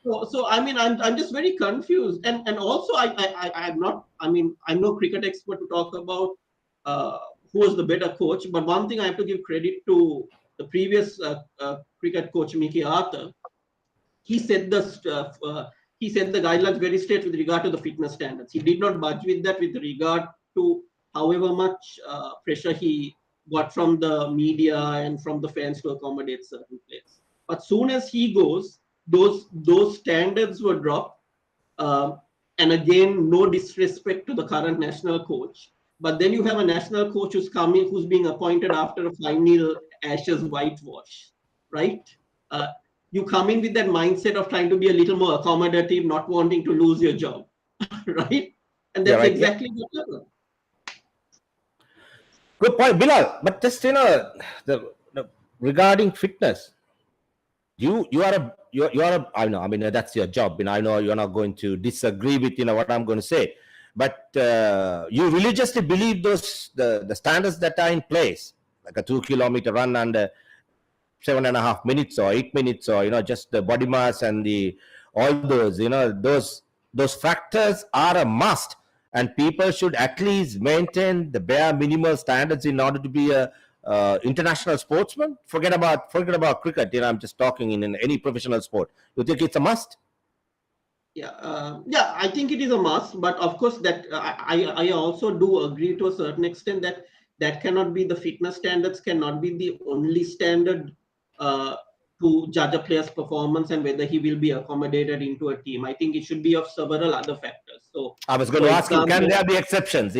S3: So I'm just very confused, and also I'm no cricket expert to talk about who was the better coach, but one thing I have to give credit to the previous cricket coach, Mickey Arthur. He set the guidelines very straight with regard to the fitness standards. He did not budge with that with regard to however much pressure he got from the media and from the fans to accommodate certain players. But soon as he goes, those standards were dropped. And again, no disrespect to the current national coach. But then you have a national coach who's being appointed after a 5-0 Ashes whitewash, right? You come in with that mindset of trying to be a little more accommodative, not wanting to lose your job, right? And that's exactly what happened.
S1: Good point, Bilal. But just regarding fitness, you are I know. I mean, that's your job. I know you're not going to disagree with what I'm going to say, but you religiously believe the standards that are in place, like a 2-kilometer run under 7.5 minutes or 8 minutes, or just the body mass and all those those factors are a must. And people should at least maintain the bare minimal standards in order to be a international sportsman. Forget about cricket. I'm just talking in any professional sport. You think it's a must?
S3: Yeah, I think it is a must. But of course, that I also do agree to a certain extent that cannot be the fitness standards, cannot be the only standard to judge a player's performance and whether he will be accommodated into a team. I think it should be of several other factors. So
S1: I was going to ask you, can there be exceptions,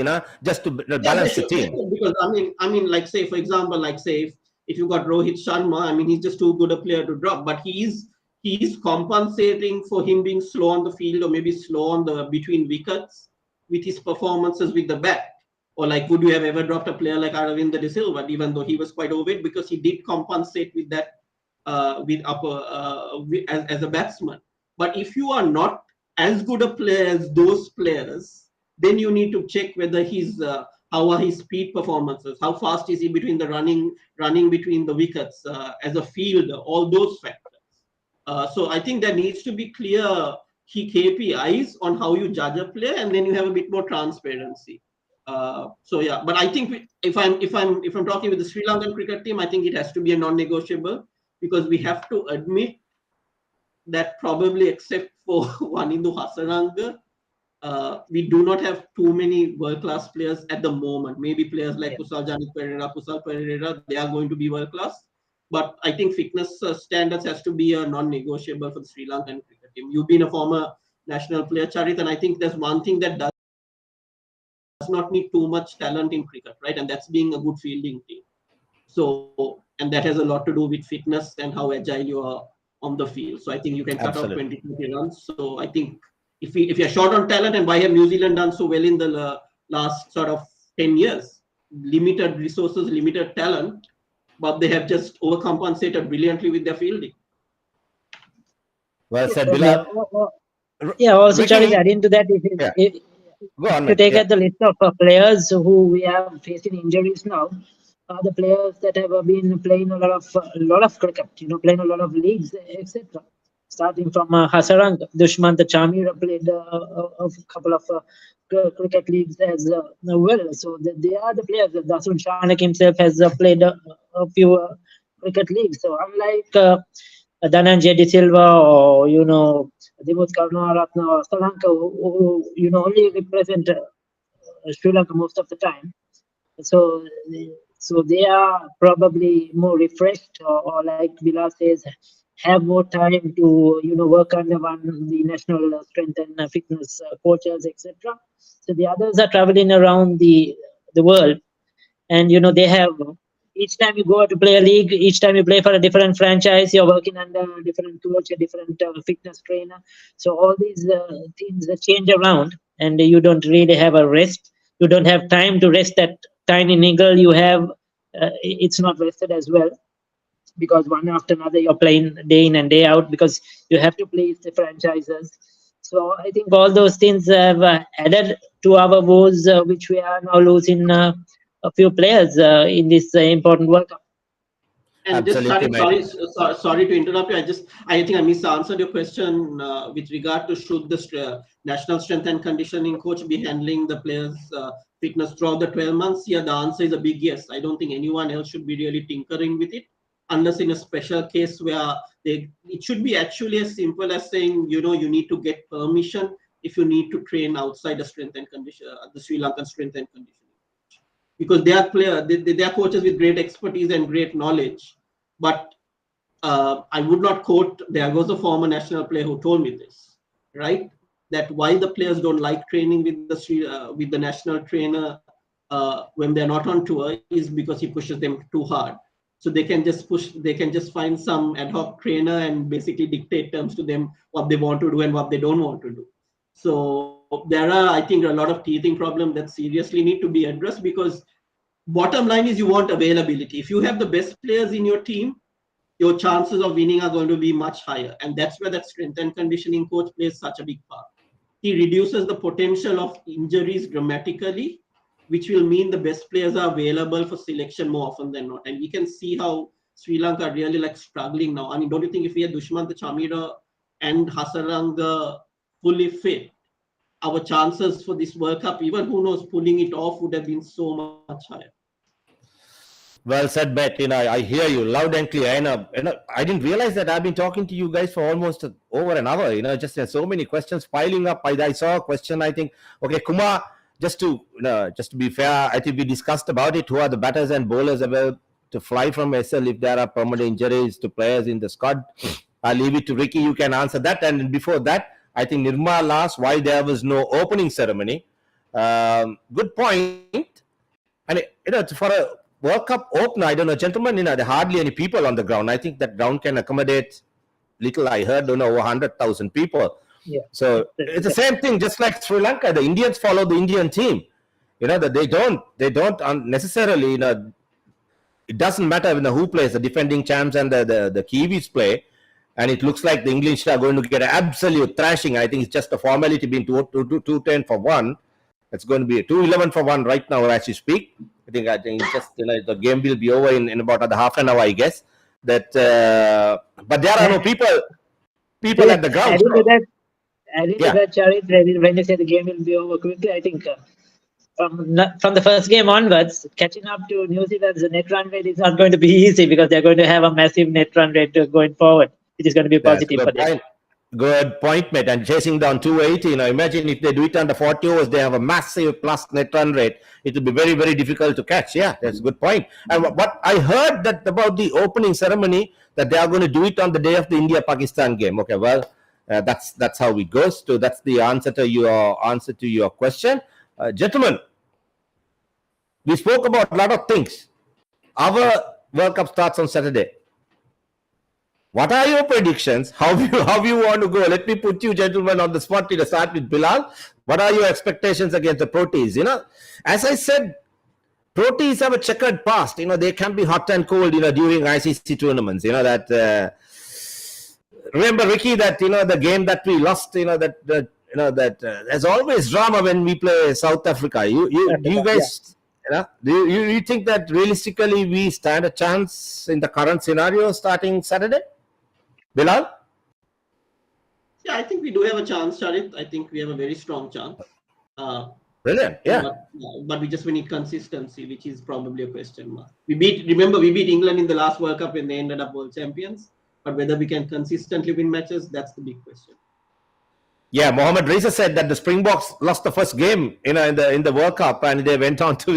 S1: just to balance the team?
S3: Because I mean, like say, for example, if you got Rohit Sharma, he's just too good a player to drop, but he is compensating for him being slow on the field or maybe slow on the between wickets with his performances with the bat. Or like, would you have ever dropped a player like Aravinda De Silva, even though he was quite overweight, because he did compensate with that as a batsman. But if you are not as good a player as those players, then you need to check whether how are his speed performances, how fast is he between the running between the wickets as a fielder, all those factors. So I think there needs to be clear KPIs on how you judge a player, and then you have a bit more transparency. So yeah, but I think if I'm talking with the Sri Lankan cricket team, I think it has to be a non-negotiable, because we have to admit that probably except for Wanindu Hasaranga, we do not have too many world-class players at the moment. Maybe players like Kusal Pereira, they are going to be world-class. But I think fitness standards has to be a non-negotiable for the Sri Lankan cricket team. You've been a former national player, Charith, and I think there's one thing that does not need too much talent in cricket, right? And that's being a good fielding team. So, and that has a lot to do with fitness and how agile you are on the field. So I think you can cut off 20, 30 runs. So I think if you're short on talent, and why have New Zealand done so well in the last sort of 10 years? Limited resources, limited talent, but they have just overcompensated brilliantly with their fielding.
S1: Well said, Bilal.
S2: Yeah, also Charith, adding to that, to take at the list of players who we are facing injuries now, the players that have been playing a lot of cricket, playing a lot of leagues, etc. Starting from Hasarang, Dushmant Chamira played a couple of cricket leagues as well. So they are the players. Dasun Shanak himself has played a few cricket leagues. So unlike Dhananjay De Silva or Dimut Karunaratne or Salanka, who only represent Sri Lanka most of the time. So they are probably more refreshed, or like Bilal says, have more time to work under the national strength and fitness coaches, etc. So the others are traveling around the world, and they have, each time you go to play a league, each time you play for a different franchise, you're working under a different coach, a different fitness trainer. So all these things change around, and you don't really have a rest. You don't have time to rest. That tiny niggle you have, it's not rested as well, because one after another you're playing day in and day out, because you have to please the franchises. So I think all those things have added to our woes, which we are now losing a few players in this important World Cup.
S3: And
S1: Absolutely,
S3: just sorry to interrupt you. I think I misanswered your question with regard to should the national strength and conditioning coach be handling the players' fitness throughout the 12 months. Yeah, the answer is a big yes. I don't think anyone else should be really tinkering with it, unless in a special case where it should be actually as simple as saying, you need to get permission if you need to train outside the strength and condition, the Sri Lankan strength and conditioning. Because they are they are coaches with great expertise and great knowledge. But I would not quote, there was a former national player who told me this, right? That why the players don't like training with the national trainer when they're not on tour is because he pushes them too hard. So they can just find some ad hoc trainer and basically dictate terms to them what they want to do and what they don't want to do. So there are, I think, a lot of teething problems that seriously need to be addressed, because bottom line is you want availability. If you have the best players in your team, your chances of winning are going to be much higher. And that's where that strength and conditioning coach plays such a big part. He reduces the potential of injuries dramatically, which will mean the best players are available for selection more often than not. And we can see how Sri Lanka are really struggling now. I mean, don't you think if we had Dushmant Chamira and Hasaranga fully fit, our chances for this World Cup, even who knows, pulling it off would have been so much higher.
S1: Well said, Bet. I hear you loud and clear. I didn't realize that I've been talking to you guys for almost over an hour. Just so many questions piling up. I saw a question. I think, okay, Kumar. Just to be fair, I think we discussed about it. Who are the batters and bowlers about to fly from SL if there are permanent injuries to players in the squad? I'll leave it to Ricky. You can answer that. And before that, I think Nirmal asked why there was no opening ceremony. Good point. And for a World Cup opener, I don't know, gentlemen, there are hardly any people on the ground. I think that ground can accommodate little. I heard, over 100,000 people.
S2: Yeah.
S1: So it's the same thing, just like Sri Lanka. The Indians follow the Indian team. That they don't necessarily. It doesn't matter who plays. The defending champs and the Kiwis play, and it looks like the English are going to get an absolute thrashing. I think it's just a formality being 210 for one. It's going to be 211 for one right now as you speak. I think just the game will be over in about half an hour, I guess. That, but there are no people at the ground.
S2: I really
S1: Yeah.
S2: heard Charith when you said the game will be over quickly. I think from the first game onwards, catching up to New Zealand's net run rate is not going to be easy because they're going to have a massive net run rate going forward, which is going to be
S1: That's a
S2: positive for
S1: good
S2: them.
S1: point. Good point, mate. And chasing down 280, imagine if they do it under 40 overs, they have a massive plus net run rate. It will be very, very difficult to catch. Yeah, that's a good point. And what I heard that about the opening ceremony, that they are going to do it on the day of the India-Pakistan game. Okay, well, that's how it goes. So that's the answer to your question, gentlemen. We spoke about a lot of things. Our World Cup starts on Saturday. What are your predictions? How you want to go? Let me put you gentlemen on the spot. To start with Bilal. What are your expectations against the Proteas? As I said, Proteas have a checkered past. They can be hot and cold. During ICC tournaments. That. Remember, Ricky, that the game that we lost. There's always drama when we play South Africa. You guys. Yeah. Do you think that realistically we stand a chance in the current scenario starting Saturday? Bilal?
S3: Yeah, I think we do have a chance, Charith. I think we have a very strong chance.
S1: Brilliant. Yeah.
S3: But we need consistency, which is probably a question mark. Remember, we beat England in the last World Cup when they ended up world champions. But whether we can consistently win matches, that's the big question.
S1: Yeah, Mohamed Reza said that the Springboks lost the first game, in the World Cup, and they went on to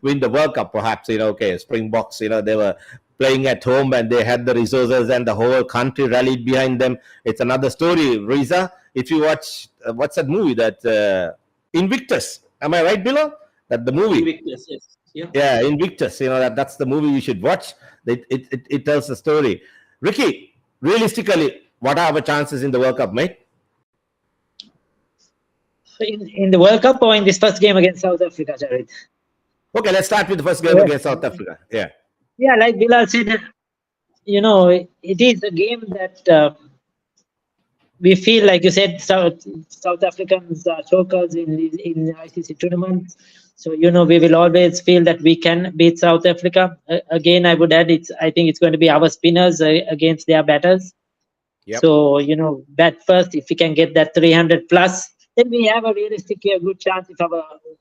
S1: win the World Cup. Perhaps, okay, Springboks, they were playing at home and they had the resources and the whole country rallied behind them. It's another story, Reza. If you watch, what's that movie that Invictus? Am I right, Bilal? That the movie.
S3: Invictus, yes.
S1: Yeah, Invictus. That's the movie you should watch. It tells the story. Ricky, realistically, what are our chances in the World Cup, mate?
S2: In the World Cup or in this first game against South Africa, Charith?
S1: Okay, let's start with the first game against South Africa. Yeah.
S2: Yeah, like Bilal said, it is a game that we feel, like you said, South Africans are chokers in ICC tournaments. So, we will always feel that we can beat South Africa. Again, I would add, I think it's going to be our spinners against their batters. Yep. So, bat first, if we can get that 300 plus, then we have a realistically a good chance if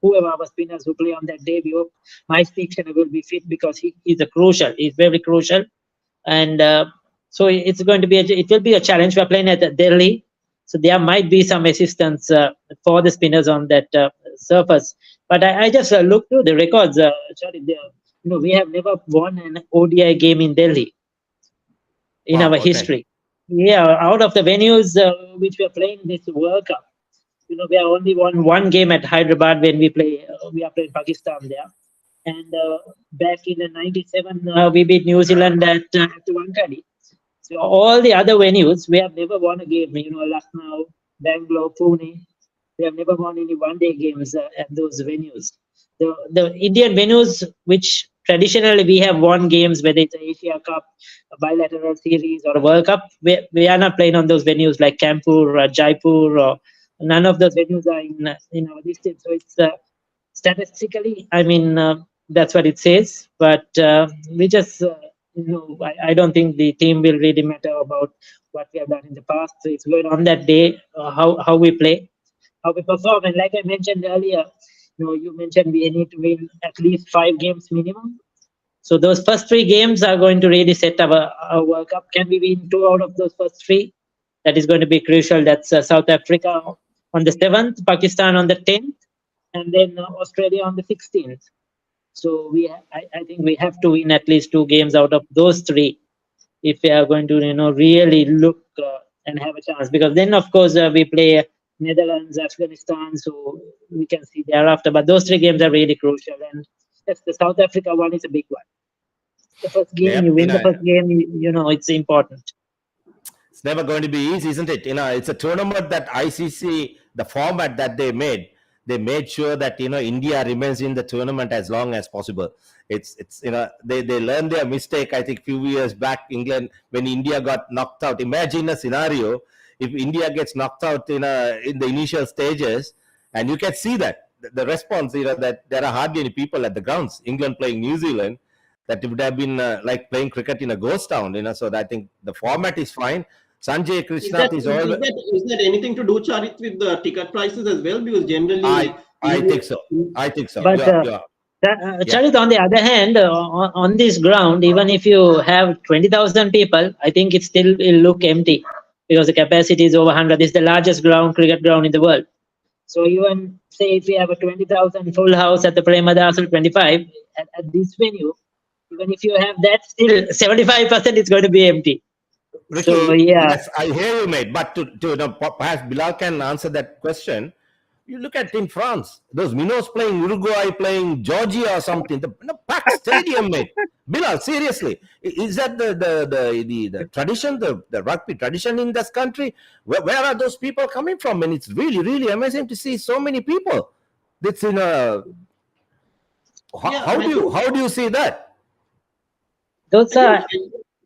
S2: whoever our spinners who play on that day, we hope Mike Stixon will be fit because he's very crucial. And so it will be a challenge. We're playing at Delhi, so there might be some assistance for the spinners on that surface. But I just looked through the records. We have never won an ODI game in Delhi in our history. Yeah, out of the venues which we are playing this World Cup, we have only won one game at Hyderabad when we are playing Pakistan there. And back in '97, we beat New Zealand at Wankhede. So all the other venues, we have never won a game. Lucknow, Bangalore, Pune, we have never won any one-day games at those venues. The Indian venues, which traditionally we have won games, whether it's an Asia Cup, a bilateral series, or a World Cup, we are not playing on those venues like Kanpur or Jaipur, or none of those venues are in our distance. So it's statistically, that's what it says. But we just, I don't think the team will really matter about what we have done in the past. So it's going on that day, how we play, how we perform. And like I mentioned earlier, you mentioned we need to win at least 5 games minimum. So those first 3 games are going to really set our World Cup. Can we win 2 out of those first 3? That is going to be crucial. That's South Africa on the 7th, Pakistan on the 10th, and then Australia on the 16th. So I think we have to win at least 2 games out of those 3 if we are going to really look and have a chance. Because then, of course, we play Netherlands, Afghanistan, so we can see thereafter. But those 3 games are really crucial, and yes, the South Africa one is a big one. The first game, you win the first game, it's important.
S1: It's never going to be easy, isn't it? It's a tournament that ICC, the format that they made sure that India remains in the tournament as long as possible. It's they learned their mistake. I think a few years back, England, when India got knocked out. Imagine a scenario if India gets knocked out in the initial stages, and you can see that the response, that there are hardly any people at the grounds. England playing New Zealand, that would have been like playing cricket in a ghost town. So I think the format is fine. Sanjay
S3: Is
S1: Krishnath is always.
S3: is that anything to do, Charith, with the ticket prices as well? Because generally,
S1: I think so. I think so.
S2: But
S1: Yeah.
S2: Charith, on the other hand, on this ground, even if you have 20,000 people, I think it still will look empty because the capacity is over 100. It's the largest cricket ground in the world. So even say if we have a 20,000 full house at the Premadasal 25 at this venue, even if you have that, still 75% is going to be empty.
S1: Ricky,
S2: So yeah,
S1: yes, I hear you, mate. But perhaps Bilal can answer that question. You look at in France, those minnows playing Uruguay, playing Georgia or something. The packed stadium, mate. Bilal, seriously, is that the tradition, the rugby tradition in this country? Where are those people coming from? And it's really, really amazing to see so many people. That's in a. How do you see that?
S2: those are.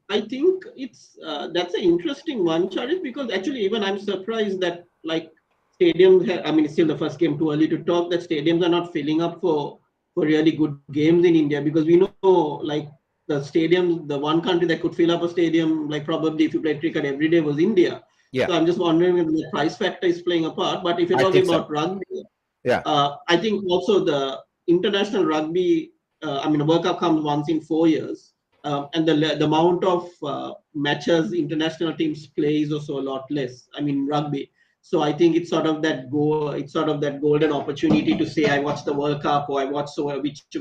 S3: I think it's that's an interesting one, Charith, because actually even I'm surprised that like stadiums. I mean, it's still the first game, too early to talk. That stadiums are not filling up for really good games in India, because we know like the stadiums, the one country that could fill up a stadium like probably if you played cricket every day was India.
S1: Yeah.
S3: So I'm just wondering if the price factor is playing a part. But if you're talking about rugby, I think also the international rugby. I mean, a World Cup comes once in 4 years. And the amount of matches international teams play is also a lot less. I mean, rugby. So I think it's sort of that golden opportunity to say I watched the World Cup or I watched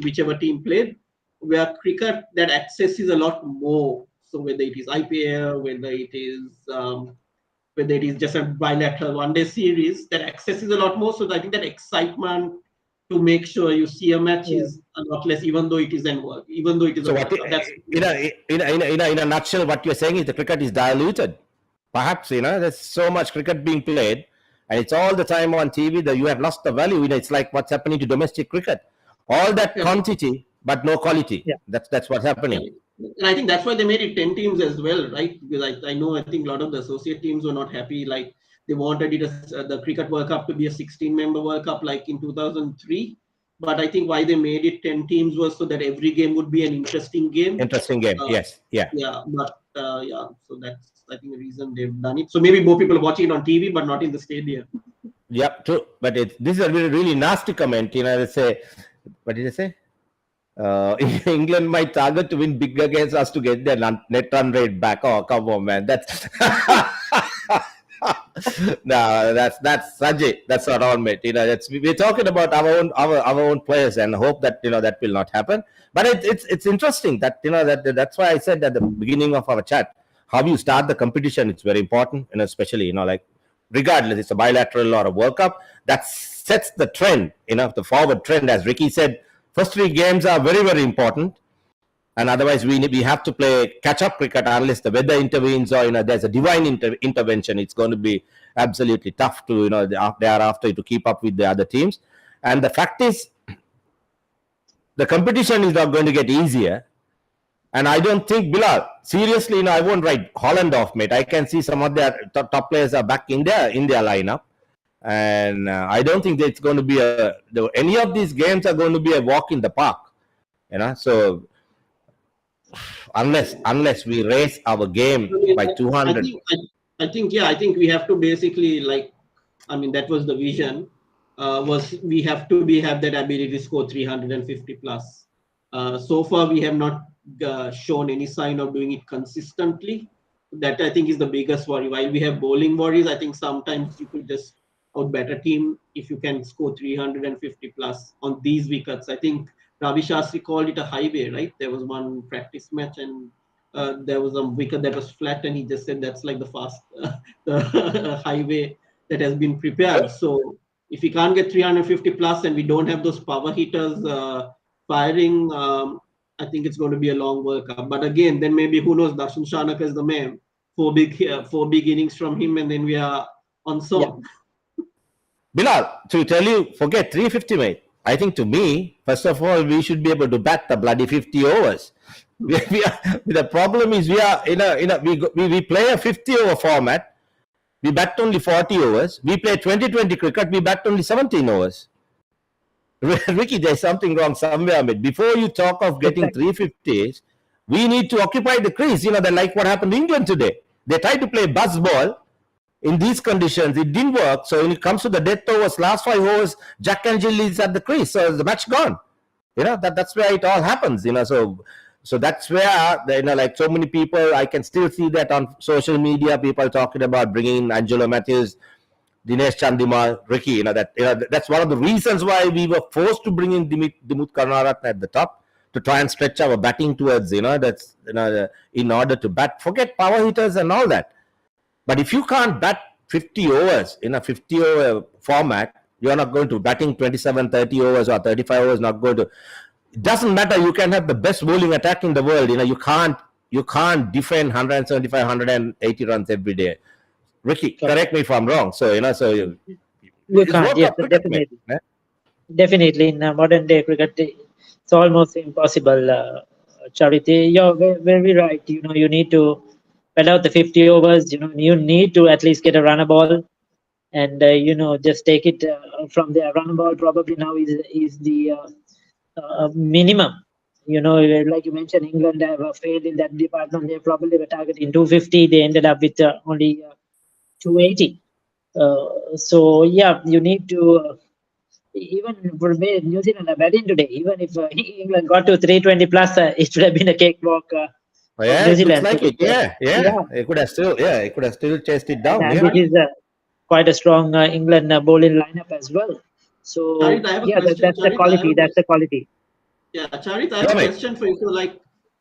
S3: whichever team played. Where cricket, that access is a lot more. So whether it is IPL, whether it is just a bilateral one-day series, that access is a lot more. So I think that excitement to make sure you see a match is a lot less, even though it is in work, even though it is.
S1: So in a nutshell, what you're saying is the cricket is diluted. Perhaps there's so much cricket being played, and it's all the time on TV that you have lost the value. It's like what's happening to domestic cricket. All that quantity, but no quality.
S2: Yeah.
S1: That's what's happening.
S3: And I think that's why they made it 10 teams as well, right? Because I think a lot of the associate teams were not happy. Like they wanted the Cricket World Cup to be a 16-member World Cup like in 2003. But I think why they made it 10 teams was so that every game would be an interesting game.
S1: Yes. Yeah.
S3: Yeah. But so that's, I think, the reason they've done it. So maybe more people are watching it on TV, but not in the stadium.
S1: Yep, true. But this is a really, really nasty comment. They say, what did they say? England might target to win big against us to get their net run rate back. Oh, come on, man. That's no, that's Sanjay. That's not on, mate. We're talking about our own players and hope that that will not happen. But it's interesting that that's why I said at the beginning of our chat, how you start the competition, it's very important, and especially like regardless it's a bilateral or a World Cup, that sets the trend, the forward trend. As Ricky said, first 3 games are very, very important, and otherwise we have to play catch-up cricket unless the weather intervenes or there's a divine intervention. It's going to be absolutely tough to thereafter to keep up with the other teams. And the fact is, the competition is not going to get easier. And I don't think, Bilal, seriously, I won't write Holland off, mate. I can see some of their top players are back in their lineup. And I don't think that it's going to be any of these games are going to be a walk in the park. So unless we raise our game by 200.
S3: I think we have to basically that was the vision. Was we have to have that ability to score 350 plus. So far, we have not shown any sign of doing it consistently. That I think is the biggest worry. While we have bowling worries, I think sometimes you could just outbat a team if you can score 350 plus on these wickets. I think Ravi Shastri called it a highway, right? There was one practice match and there was a wicket that was flat, and he just said that's like the highway that has been prepared. So if we can't get 350 plus and we don't have those power hitters firing, I think it's going to be a long World Cup. But again, then maybe who knows? Darshan Shanak is the man. 4 big innings from him, and then we are on song.
S1: Yeah. Bilal, to tell you, forget 350, mate. I think to me, first of all, we should be able to bat the bloody 50 overs. The problem is we play a 50 over format. We bat only 40 overs. We play 20-20 cricket. We bat only 17 overs. Ricky, there's something wrong somewhere, mate. Before you talk of getting 350s, we need to occupy the crease. Like what happened to England today. They tried to play buzz ball in these conditions. It didn't work. So when it comes to the death overs, last 5 overs, Jack and Jill is at the crease. So the match gone. That's where it all happens. So that's where like so many people, I can still see that on social media, people talking about bringing Angelo Matthews, Dinesh Chandimal, Ricky. That's one of the reasons why we were forced to bring in Dimuth Karunaratne at the top to try and stretch our batting towards that's in order to bat. Forget power hitters and all that. But if you can't bat 50 overs in a 50 over format, you're not going to batting 27, 30 overs or 35 overs. Not going to. It doesn't matter. You can have the best bowling attack in the world. You can't defend 175, 180 runs every day. Ricky, correct me if I'm wrong. So
S2: you can't. Yes, definitely. Definitely, in modern day cricket, it's almost impossible. Charith, you're very right. You need to bat out the 50 overs. You need to at least get a runner ball, and just take it from there. Runner ball probably now is the minimum. Like you mentioned, England have failed in that department. They probably were targeting 250. They ended up with only 280. So yeah, you need to. Even for New Zealand are batting today. Even if England got to 320 plus, it would have been a cakewalk.
S1: New Zealand. Looks like it. Yeah. It could have still chased it down.
S2: And it is quite a strong England bowling lineup as well. So
S3: Charith,
S2: that's the quality. That's the quality.
S3: Yeah, Charith, I have a question for you. So,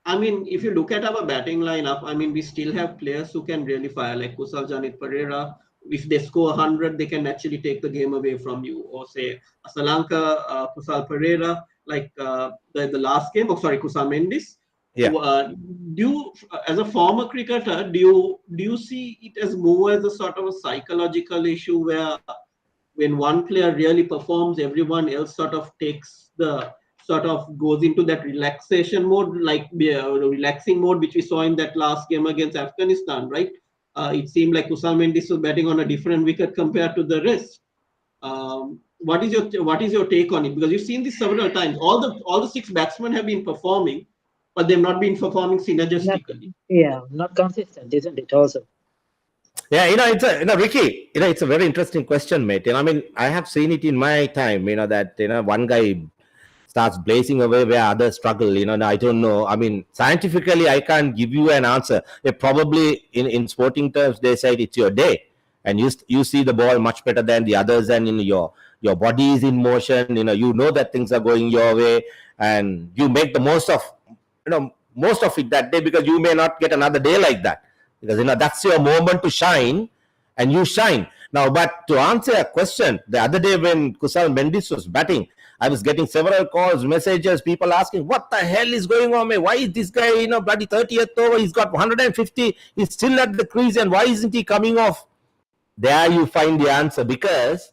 S3: if you look at our batting lineup, we still have players who can really fire, like Kusal Janit Pereira. If they score 100, they can actually take the game away from you. Or say Asalanka, Kusal Pereira, like the last game. Kusal Mendis.
S1: Yeah.
S3: Do you, as a former cricketer, do you see it as more as a sort of a psychological issue where when one player really performs, everyone else sort of goes into that relaxation mode, like relaxing mode, which we saw in that last game against Afghanistan, right? It seemed like Kusal Mendis was batting on a different wicket compared to the rest. What is your take on it? Because you've seen this several times. All the 6 batsmen have been performing, but they've not been performing synergistically.
S2: Not consistent, isn't it? Also.
S1: Yeah, Ricky, it's a very interesting question, mate. I have seen it in my time. That one guy starts blazing away where others struggle. I don't know. Scientifically, I can't give you an answer. Probably in sporting terms, they said it's your day, and you see the ball much better than the others, and your body is in motion. You know that things are going your way, and you make the most of it that day, because you may not get another day like that, because that's your moment to shine, and you shine. Now, but to answer a question, the other day when Kusal Mendis was batting, I was getting several calls, messages, people asking, what the hell is going on, man? Why is this guy, bloody 30th over, he's got 150, he's still at the crease, and why isn't he coming off? There you find the answer, because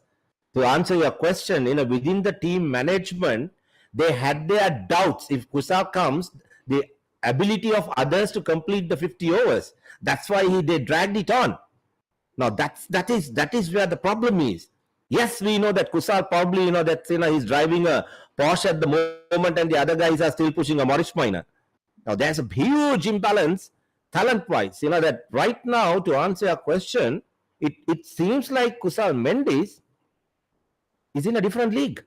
S1: to answer your question, within the team management, they had their doubts. If Kusal comes, the ability of others to complete the 50 overs. That's why they dragged it on. Now that is where the problem is. Yes, we know that Kusal probably, he's driving a Porsche at the moment, and the other guys are still pushing a Morris Minor. Now there's a huge imbalance talent-wise. That right now, to answer your question, it seems like Kusal Mendis is in a different league,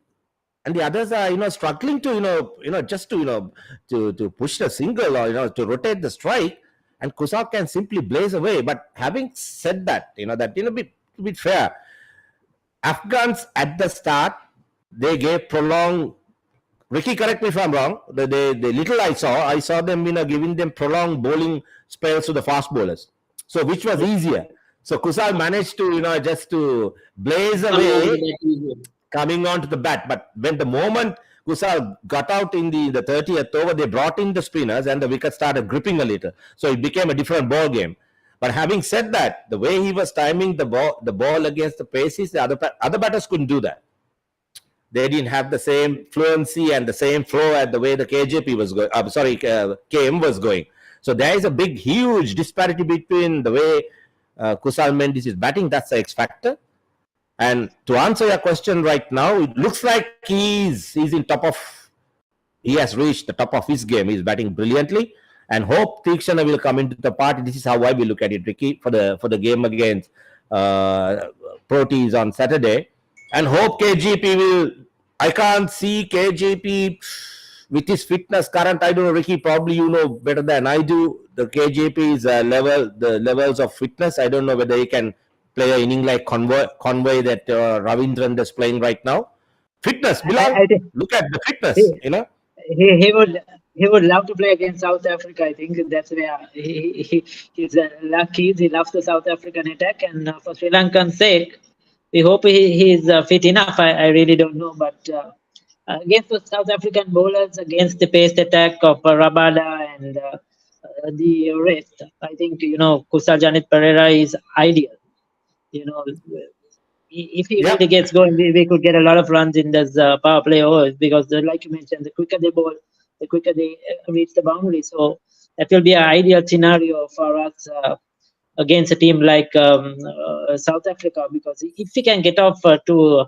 S1: and the others are struggling to just to push the single, or to rotate the strike, and Kusal can simply blaze away. But having said that, to be fair, Afghans at the start, they gave prolonged. Ricky, correct me if I'm wrong. The little I saw them giving them prolonged bowling spells to the fast bowlers. So which was easier. So Kusal managed to just to blaze away, coming onto the bat. But when the moment Kusal got out in the 30th over, they brought in the spinners, and the wicket started gripping a little. So it became a different ball game. But having said that, the way he was timing the ball against the paces, the other batters couldn't do that. They didn't have the same fluency and the same flow at the way the KJP was going. KM was going. So there is a big, huge disparity between the way Kusal Mendis is batting. That's the X factor. And to answer your question right now, it looks like he's in top of. He has reached the top of his game. He's batting brilliantly. and hope Tikshana will come into the party. This is how I will look at it, Ricky, for the game against Proteas on Saturday, and hope KGP will. I can't see KJP with his fitness current. I don't know, Ricky. Probably you know better than I do. The KJP's the levels of fitness. I don't know whether he can play an inning like Convoy that Ravindran is playing right now. Fitness, Bilal.
S2: I think
S1: Look at the fitness.
S2: he,
S1: You know.
S2: he would love to play against South Africa. I think that's where he's lucky. He loves the South African attack, and for Sri Lankan's sake, we hope he's fit enough. I really don't know, but against the South African bowlers, against the pace attack of Rabada and the rest, I think Kusal Janit Pereira is ideal. If he
S1: Yeah.
S2: really gets going, we could get a lot of runs in this power play overs because, like you mentioned, the quicker they bowl, the quicker they reach the boundary. So that will be an ideal scenario for us against a team like South Africa, because if we can get off to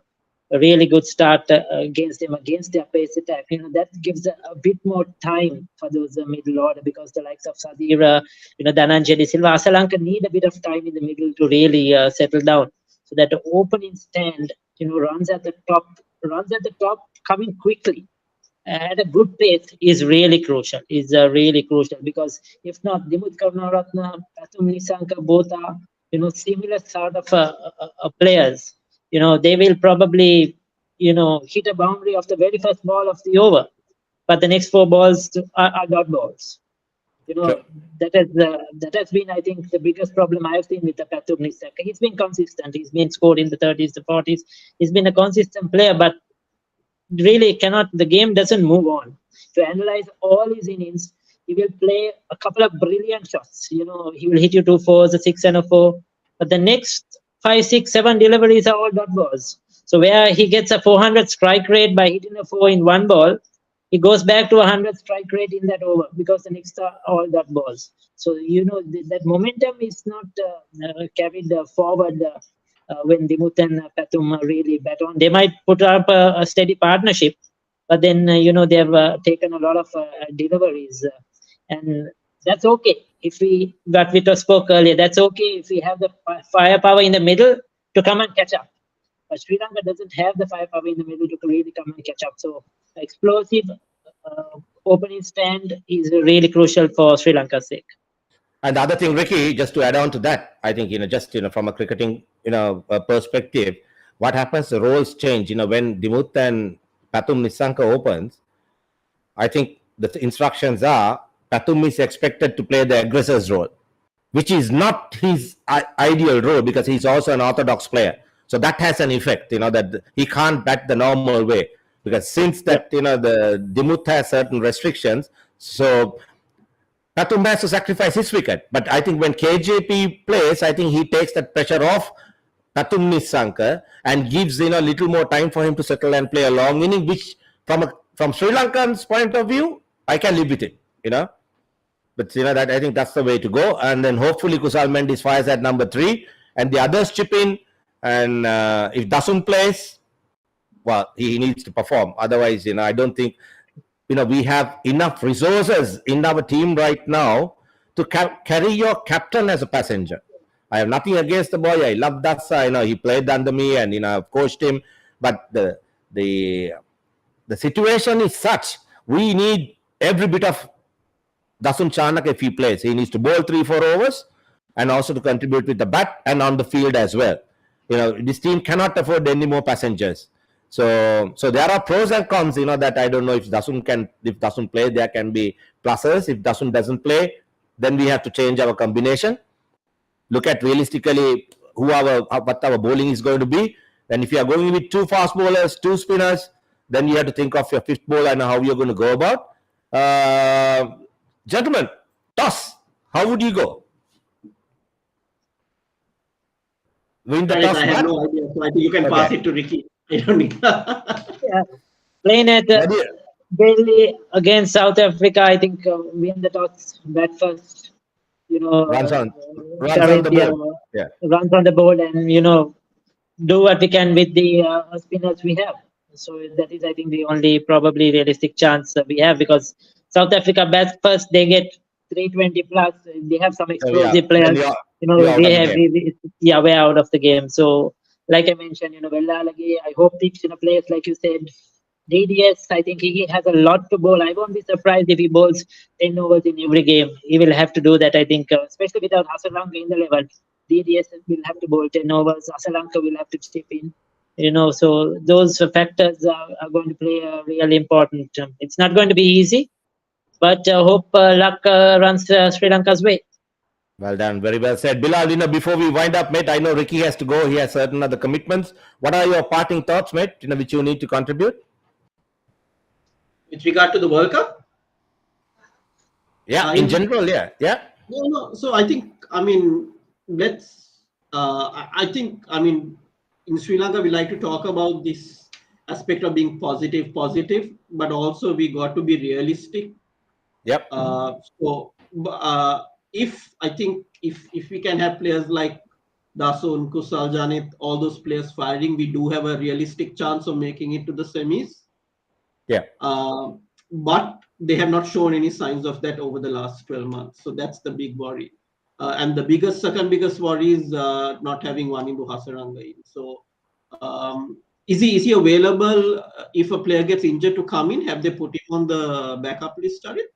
S2: a really good start against them, against their pace attack, that gives a bit more time for those middle order, because the likes of Sadira, Dhananjay Silva, Sri Lanka need a bit of time in the middle to really settle down. So that the opening stand, runs at the top, coming quickly at a good pace is really crucial. Because if not, Dimuth Karunaratne, Pathum Nisanka, both are similar sort of players. They will probably hit a boundary of the very first ball of the over, but the next 4 balls are dot balls.
S1: Sure.
S2: That has been, I think, the biggest problem I've seen with the Pathum Nisanka. He's been consistent. He's been scored in the 30s, the 40s. He's been a consistent player, but really the game doesn't move on. To analyze all his innings, he will play a couple of brilliant shots. He will hit you 2 4s, a 6 and a 4, but the next 5, 6, 7 deliveries are all dot balls. So where he gets a 400 strike rate by hitting a 4 in 1 ball, he goes back to 100 strike rate in that over, because the next are all dot balls. So that momentum is not carried forward when Dimuth and Pathum really bat on. They might put up a steady partnership, but then they have taken a lot of deliveries, and that's okay. If we spoke earlier, that's okay if we have the firepower in the middle to come and catch up. But Sri Lanka doesn't have the firepower in the middle to really come and catch up. So explosive opening stand is really crucial for Sri Lanka's sake.
S1: And the other thing, Ricky, just to add on to that, I think from a cricketing perspective, what happens? The roles change. When Dimuth and Pathum Nisanka opens, I think the instructions are Pathum is expected to play the aggressor's role, which is not his ideal role, because he's also an orthodox player. So that has an effect. That he can't bat the normal way, because since that the Dimuth has certain restrictions, so Pathum has to sacrifice his wicket. But I think when KJP plays, I think he takes that pressure off Pathum Nisanka and gives a little more time for him to settle and play a long inning, which from Sri Lankan's point of view, I can live with it. But that I think that's the way to go. And then hopefully Kusal Mendis fires at number 3, and the others chip in. And if Dasun plays, well, he needs to perform. Otherwise, I don't think we have enough resources in our team right now to carry your captain as a passenger. I have nothing against the boy. I love Dasa. He played under me, and I've coached him. But the situation is such, we need every bit of Dasun Chanak if he plays. He needs to bowl 3, 4 overs, and also to contribute with the bat and on the field as well. This team cannot afford any more passengers. So there are pros and cons, that I don't know if Dasun play, there can be pluses. If Dasun doesn't play, then we have to change our combination. Look at realistically what our bowling is going to be. And if you are going with 2 fast bowlers, 2 spinners, then you have to think of your 5th bowler and how you're going to go about. Gentlemen, toss. How would you go? Win the toss.
S3: I have no idea, so I think you can pass it to Ricky. I don't need.
S2: Playing at Delhi against South Africa, I think win the toss, bat first.
S1: Runs on the board.
S2: Runs on the board, and do what we can with the spinners we have. So that is, I think, the only probably realistic chance we have, because South Africa bats first, they get 320 plus. They have some
S1: So, yeah,
S2: explosive
S1: then
S2: players.
S1: you're out
S2: We
S1: of the
S2: have,
S1: game.
S2: yeah, we're out of the game. So, like I mentioned, Bilal, I hope these, players, like you said, DDS, I think he has a lot to bowl. I won't be surprised if he bowls 10 overs in every game. He will have to do that, I think, especially without Asalanka in the level. DDS will have to bowl 10 overs. Asalanka will have to chip in. So those factors are going to play a really important. It's not going to be easy, but hope luck runs Sri Lanka's way.
S1: Well done. Very well said. Bilal, before we wind up, mate, I know Ricky has to go. He has certain other commitments. What are your parting thoughts, mate, which you need to contribute?
S3: With regard to the World Cup?
S1: Yeah, in general, yeah.
S3: No. So I think, in Sri Lanka, we like to talk about this aspect of being positive, but also we got to be realistic.
S1: Yep.
S3: If we can have players like Dasun, Kusal, Janit, all those players firing, we do have a realistic chance of making it to the semis.
S1: Yeah.
S3: But they have not shown any signs of that over the last 12 months. So that's the big worry. And the second biggest worry is not having Wanindu Hasaranga in. So is he available if a player gets injured to come in? Have they put him on the backup list, Charith?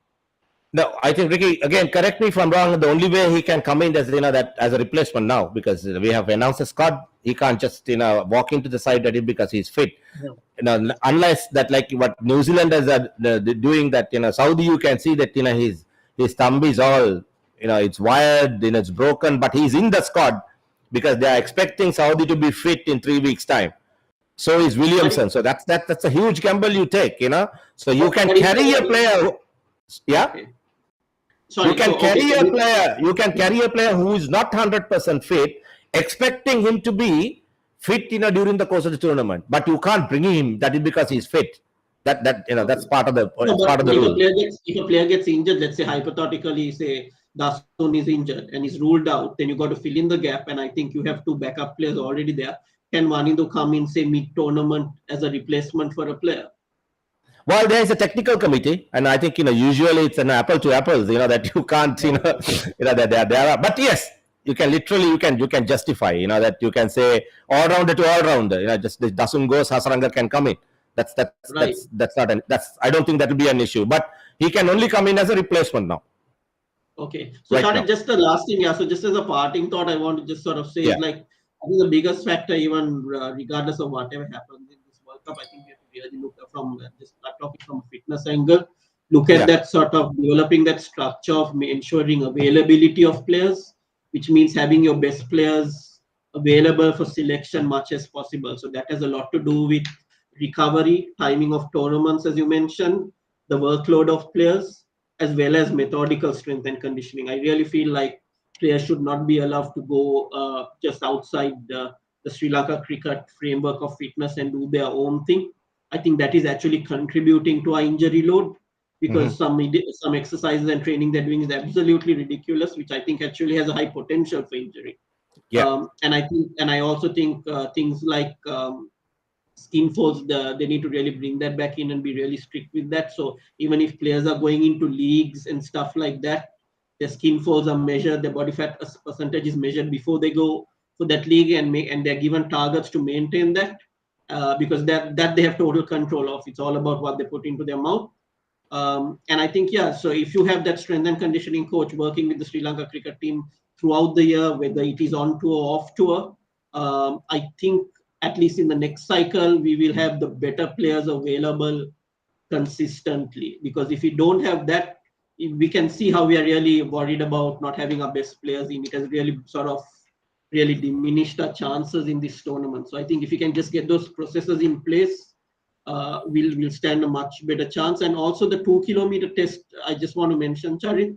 S1: No, I think Ricky, again, correct me if I'm wrong. The only way he can come in is that as a replacement now, because we have announced a squad. He can't just walk into the side because he's fit.
S2: No.
S1: Unless that, like what New Zealanders are doing, that Saudi, you can see that his thumb is all it's wired, it's broken, but he's in the squad because they are expecting Saudi to be fit in 3 weeks' time. So is Williamson. So that's a huge gamble you take. So you can carry a player. Yeah.
S3: Okay. Sorry,
S1: you can carry a player who is not 100% fit, expecting him to be fit during the course of the tournament, but you can't bring him that is because he's fit. That's part of the rule.
S3: If a player gets injured, let's say hypothetically, say Dasun is injured and is ruled out, then you got to fill in the gap, and I think you have 2 backup players already there. Can Wanindu come in, say, mid-tournament as a replacement for a player?
S1: Well, there is a technical committee, and I think usually it's an apple to apples. That you can't that there are. But yes, you can justify that you can say all rounder to all rounder. Just Dasun goes, Hasaranga can come in. That's I don't think that will be an issue. But he can only come in as a replacement now.
S3: Okay. So just the last thing, So just as a parting thought, I want to just sort of say is I think the biggest factor, even regardless of whatever happens in this World Cup, I think we have to really look from this topic from a fitness angle. Look at that sort of developing that structure of ensuring availability of players, which means having your best players available for selection much as possible. So that has a lot to do with recovery, timing of tournaments, as you mentioned, the workload of players, as well as methodical strength and conditioning. I really feel like players should not be allowed to go just outside the Sri Lanka cricket framework of fitness and do their own thing. I think that is actually contributing to our injury load, because some exercises and training they're doing is absolutely ridiculous, which I think actually has a high potential for injury.
S1: Yeah.
S3: And I also think things like skin folds, they need to really bring that back in and be really strict with that. So even if players are going into leagues and stuff like that, their skin folds are measured, their body fat percentage is measured before they go for that league, and they're given targets to maintain that, because that they have total control of. It's all about what they put into their mouth. And I think, so if you have that strength and conditioning coach working with the Sri Lanka cricket team throughout the year, whether it is on tour or off tour, I think at least in the next cycle, we will have the better players available consistently. Because if we don't have that, we can see how we are really worried about not having our best players in. It has really sort of really diminished our chances in this tournament. So I think if we can just get those processes in place, we'll stand a much better chance. And also the 2-kilometer test, I just want to mention, Charith,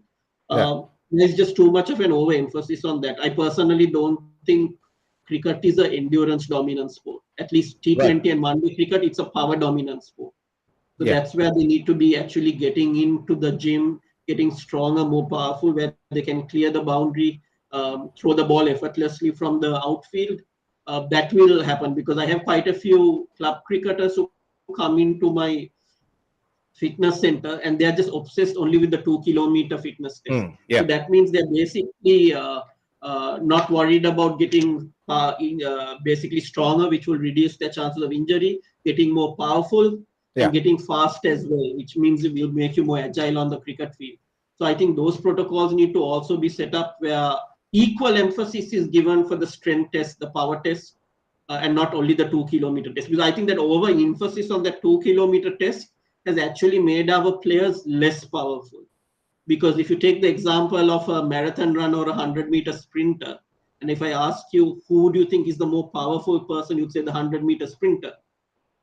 S3: there's just too much of an overemphasis on that. I personally don't think cricket is an endurance dominant sport. At least T20 and one-day cricket, it's a power dominant sport. So that's where they need to be actually getting into the gym, getting stronger, more powerful, where they can clear the boundary, throw the ball effortlessly from the outfield. That will happen, because I have quite a few club cricketers who come into my fitness center, and they're just obsessed only with the 2 kilometer fitness test.
S1: Yeah.
S3: So that means they're basically not worried about getting basically stronger, which will reduce their chances of injury, getting more powerful,
S1: Yeah.
S3: and getting fast as well, which means it will make you more agile on the cricket field. So I think those protocols need to also be set up where equal emphasis is given for the strength test, the power test, and not only the 2 kilometer test. Because I think that over emphasis on that 2 kilometer test has actually made our players less powerful. Because if you take the example of a marathon runner or a 100-meter sprinter, and if I ask you who do you think is the more powerful person, you'd say the 100-meter sprinter.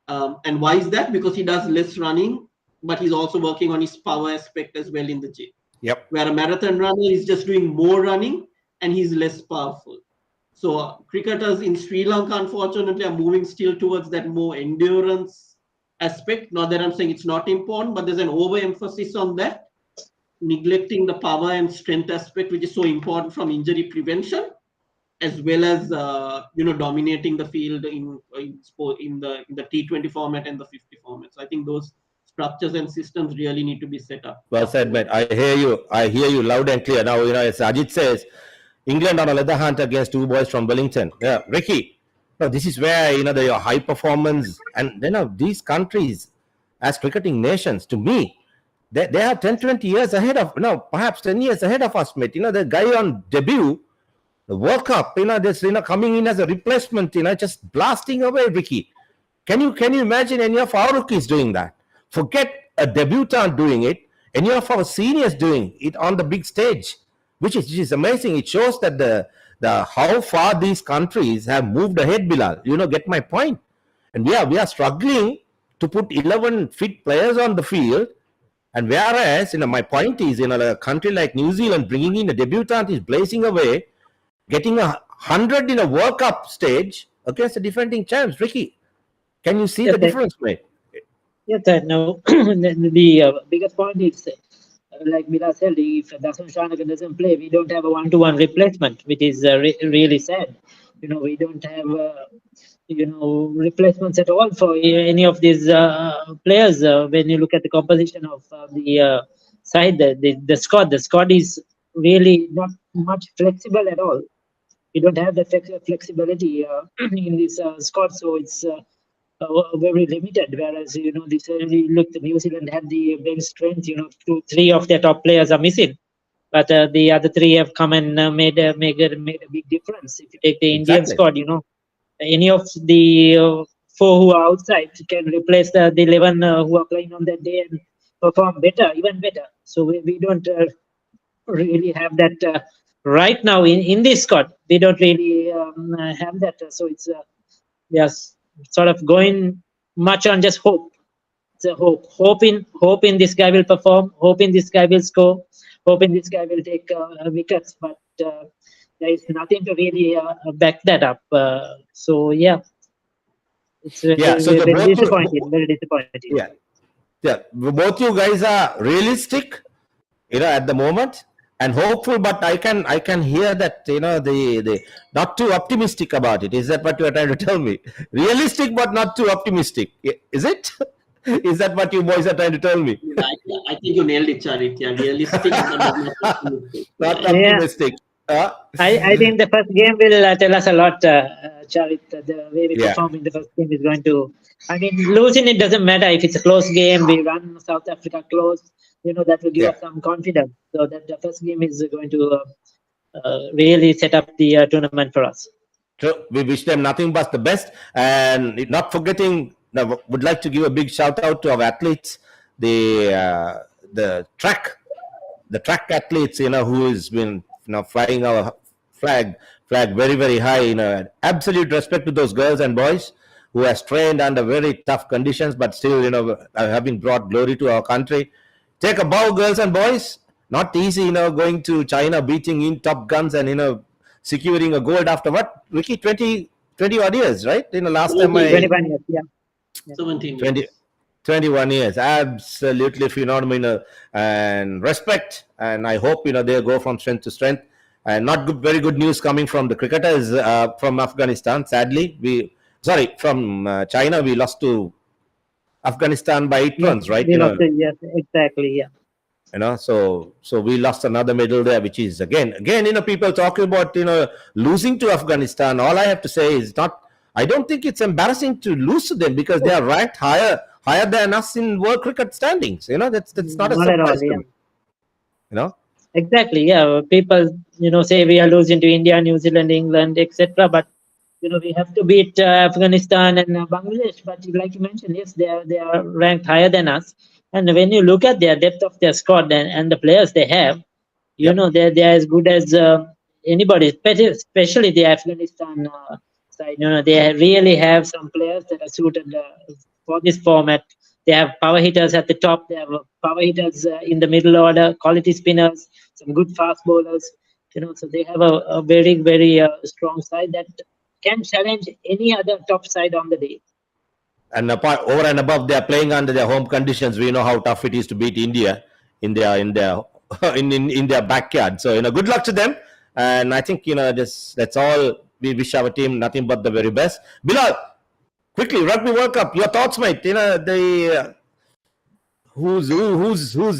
S3: And why is that? Because he does less running, but he's also working on his power aspect as well in the gym.
S1: Yep.
S3: Where a marathon runner is just doing more running and he's less powerful. So cricketers in Sri Lanka, unfortunately, are moving still towards that more endurance aspect. Not that I'm saying it's not important, but there's an overemphasis on that, neglecting the power and strength aspect, which is so important from injury prevention, as well as dominating the field in the T20 format and the 50 format. So I think those structures and systems really need to be set up.
S1: Well said, mate. I hear you loud and clear. Now, as Ajit says, England on a leather hunt against two boys from Wellington. Yeah, Ricky. No, this is where the high performance and these countries as cricketing nations. To me, they are 10, 20 years ahead of perhaps 10 years ahead of us, mate. The guy on debut, the World Cup, this coming in as a replacement, just blasting away, Ricky. Can you imagine any of our rookies doing that? Forget a debutant doing it. Any of our seniors doing it on the big stage, which is amazing. It shows that the how far these countries have moved ahead, Bilal. Get my point. And we are struggling to put 11 fit players on the field. And whereas, my point is, a country like New Zealand bringing in a debutant is blazing away, getting 100 in a World Cup stage against the defending champs. Ricky, can you see the difference, mate?
S2: Yes, I know. The biggest point is, like Bilal said, if Dasun Shanaka doesn't play, we don't have a one-to-one replacement, which is really sad. We don't have, replacements at all for any of these players. When you look at the composition of the side, the squad is really not much flexible at all. We don't have the flexibility in this squad, so it's very limited. Whereas this look, New Zealand had the bench strength. 2-3 of their top players are missing, but the other 3 have come and made a big difference. If you take the Indian squad, any of the 4 who are outside can replace the 11 who are playing on that day and perform better, even better. So we don't really have that right now in this squad. We don't really have that. So it's yes. Sort of going much on just hope. It's a hoping this guy will perform, hoping this guy will score, hoping this guy will take wickets, but there is nothing to really back that up. So yeah, it's very disappointing. Very disappointing.
S1: Yeah. Both you guys are realistic, at the moment, and hopeful, but I can hear that the not too optimistic about it. Is that what you are trying to tell me? Realistic but not too optimistic. Is it? Is that what you boys are trying to tell me?
S3: I think you nailed it, Charith. Yeah, realistic
S1: not optimistic.
S2: I think the first game will tell us a lot, Charith. The way we perform in the first game is going to. I mean, losing it doesn't matter if it's a close game. We run South Africa close. That will give us some confidence. So that the first game is going to really set up the tournament for us.
S1: So we wish them nothing but the best, and not forgetting. Would like to give a big shout out to our athletes, the track athletes, who has been flying our flag very, very high. Absolute respect to those girls and boys who has trained under very tough conditions, but still, having brought glory to our country. Take a bow, girls and boys. Not easy, going to China, beating in top guns, and securing a gold after what, Ricky, 20 odd years, right? Last time
S2: 21 years, yeah.
S3: 17
S1: years. 21 years. Absolutely phenomenal, and respect. And I hope they go from strength to strength. And very good news coming from the cricketers from Afghanistan. Sadly, from China, we lost to Afghanistan by 8
S2: Yeah,
S1: runs, right?
S2: we lost it. Yes, exactly. Yeah.
S1: So we lost another medal there, which is again, people talking about losing to Afghanistan. All I have to say is not. I don't think it's embarrassing to lose to them because they are ranked higher than us in world cricket standings. That's not a
S2: Not at all.
S1: surprise to
S2: Yeah.
S1: me. You know.
S2: Exactly. Yeah. People, say we are losing to India, New Zealand, England, etc. But we have to beat Afghanistan and Bangladesh. But like you mentioned, yes, they are ranked higher than us. And when you look at their depth of their squad and the players they have,
S1: Yep.
S2: they're as good as anybody, especially the Afghanistan side. They really have some players that are suited for this format. They have power hitters at the top. They have power hitters in the middle order, quality spinners, some good fast bowlers. So they have a very, very strong side that can challenge any other top side on the day.
S1: And over and above, they are playing under their home conditions. We know how tough it is to beat India in their in their backyard. So good luck to them. And I think that's all. We wish our team nothing but the very best. Bilal, quickly, Rugby World Cup. Your thoughts, mate? The who's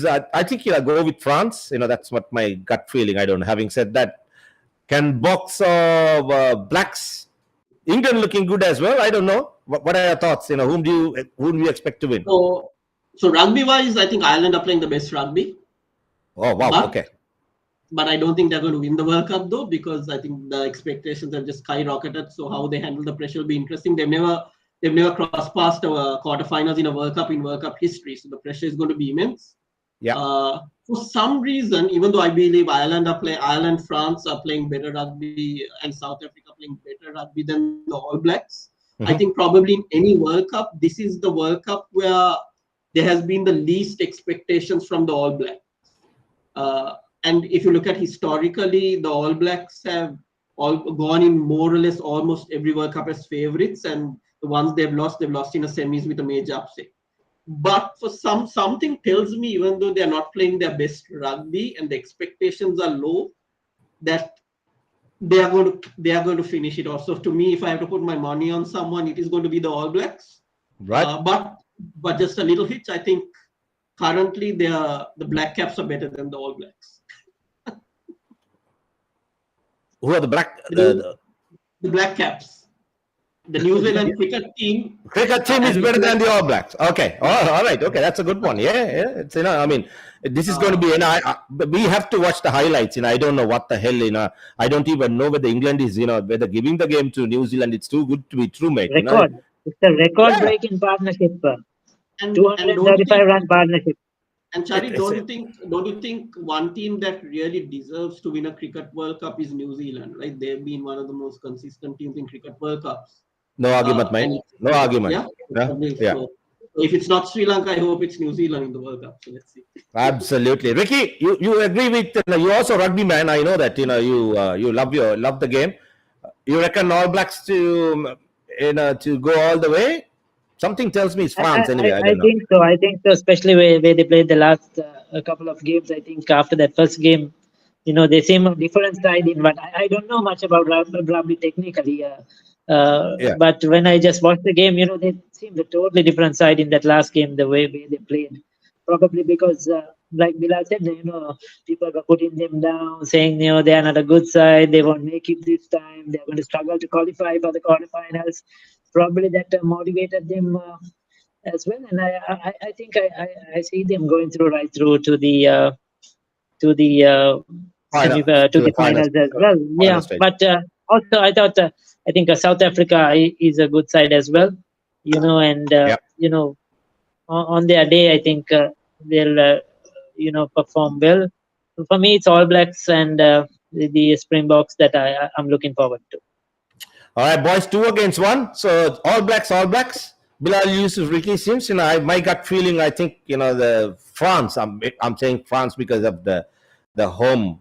S1: I think go with France. That's what my gut feeling. I don't know. Having said that, can box blacks? England looking good as well. I don't know. What are your thoughts? Whom do you expect to win?
S3: So rugby wise, I think Ireland are playing the best rugby.
S1: Oh wow!
S3: But,
S1: Okay.
S3: But I don't think they're going to win the World Cup though, because I think the expectations have just skyrocketed. So how they handle the pressure will be interesting. They've never crossed past quarterfinals in a World Cup in World Cup history. So the pressure is going to be immense.
S1: Yeah.
S3: For some reason, even though I believe Ireland, France are playing better rugby, and South Africa playing better rugby than the All Blacks. I think probably in any World Cup, this is the World Cup where there has been the least expectations from the All Blacks. And if you look at historically, the All Blacks have all gone in more or less almost every World Cup as favorites, and the ones they've lost in a semis with a major upset. But for something tells me, even though they're not playing their best rugby and the expectations are low, that they are going to finish it off. So to me, if I have to put my money on someone, it is going to be the All Blacks.
S1: Right.
S3: But just a little hitch. I think currently the Black Caps are better than the All Blacks.
S1: Who are the black?
S3: The Black Caps. The New Zealand cricket team.
S1: Cricket team is better than the All Blacks. Okay. All right. Okay, that's a good one. Yeah. It's I mean, this is going to be. We have to watch the highlights. I don't know what the hell. I don't even know whether England is. Whether giving the game to New Zealand. It's too good to be true, mate.
S2: Record. It's a record-breaking partnership. 235-run partnership.
S3: And Charith, don't you think one team that really deserves to win a Cricket World Cup is New Zealand, right? They've been one of the most consistent teams in Cricket World Cups.
S1: No argument, mate. No argument.
S3: Yeah. So if it's not Sri Lanka, I hope it's New Zealand in the World Cup. So let's see.
S1: Absolutely, Ricky. You agree with? You also a rugby man. I know that. You love the game. You reckon All Blacks to go all the way? Something tells me it's France anyway. I don't know.
S2: I think so. Especially where they played the last a couple of games. I think after that first game, they seem a different side in. But I don't know much about rugby technically. But when I just watched the game, they seemed a totally different side in that last game. The way they played, probably because, like Bilal said, people were putting them down, saying they are not a good side. They won't make it this time. They're going to struggle to qualify for the quarterfinals. Probably that motivated them as well, and I think I see them going right through to the finals as well. Yeah, but also I thought I think South Africa is a good side as well, and on their day I think they'll perform well. So for me, it's All Blacks and the Springboks that I'm looking forward to.
S1: All right, boys, 2 against 1. So All Blacks. Bilal, Yousuf, Ricky Sims. My gut feeling. I think the France. I'm saying France because of the home,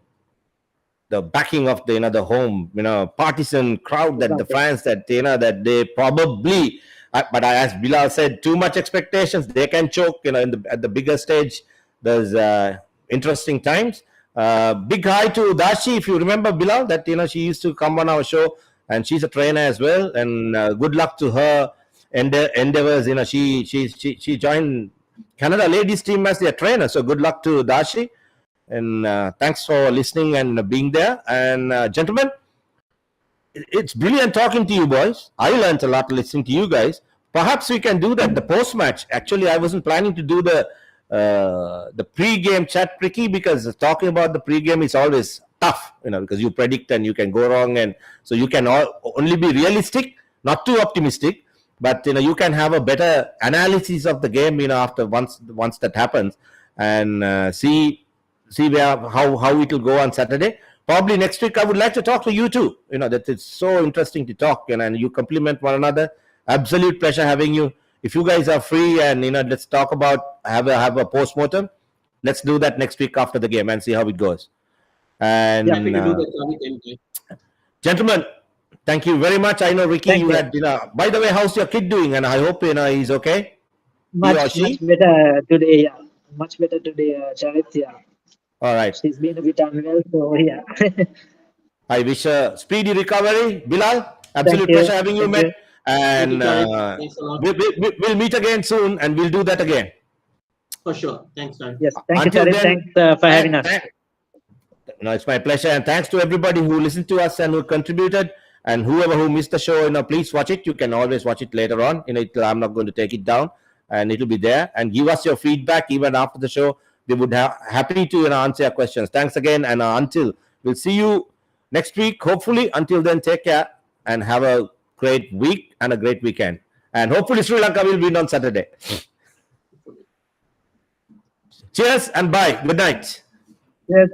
S1: the backing of the home, partisan crowd that the fans that that they probably. But as Bilal said, too much expectations. They can choke. At the bigger stage, there's interesting times. Big hi to Dashi, if you remember Bilal, that she used to come on our show. And she's a trainer as well. And good luck to her endeavors. She joined Canada ladies team as their trainer. So good luck to Dashi, and thanks for listening and being there. And gentlemen, it's brilliant talking to you boys. I learned a lot listening to you guys. Perhaps we can do that the post match. Actually, I wasn't planning to do the pre-game chat, Pricky, because talking about the pre-game is always tough, because you predict and you can go wrong, and so you can only be realistic, not too optimistic, but you can have a better analysis of the game, after once that happens, and see how it will go on Saturday. Probably next week I would like to talk to you too. That it's so interesting to talk, and you complement one another. Absolute pleasure having you. If you guys are free, and let's talk about have a post-mortem. Let's do that next week after the game and see how it goes. And
S3: happy to do that.
S1: Gentlemen, thank you very much. I know Ricky, you had by the way, how's your kid doing? And I hope he's okay.
S2: Much better today. Yeah, much better today, Charith. Yeah.
S1: All right.
S2: She's been a bit unwell, so yeah.
S1: I wish a speedy recovery, Bilal. Absolute pleasure having you, mate. And we'll meet again soon, and we'll do that again.
S3: For sure. Thanks, Charith.
S2: Yes, thank you, Charith. Thanks for having us.
S1: It's my pleasure, and thanks to everybody who listened to us and who contributed, and who missed the show. Please watch it. You can always watch it later on. I'm not going to take it down, and it'll be there. And give us your feedback even after the show. We would happy to answer your questions. Thanks again, and until we'll see you next week, hopefully. Until then, take care and have a great week and a great weekend. And hopefully Sri Lanka will win on Saturday. Cheers and bye. Good night.
S2: Yes.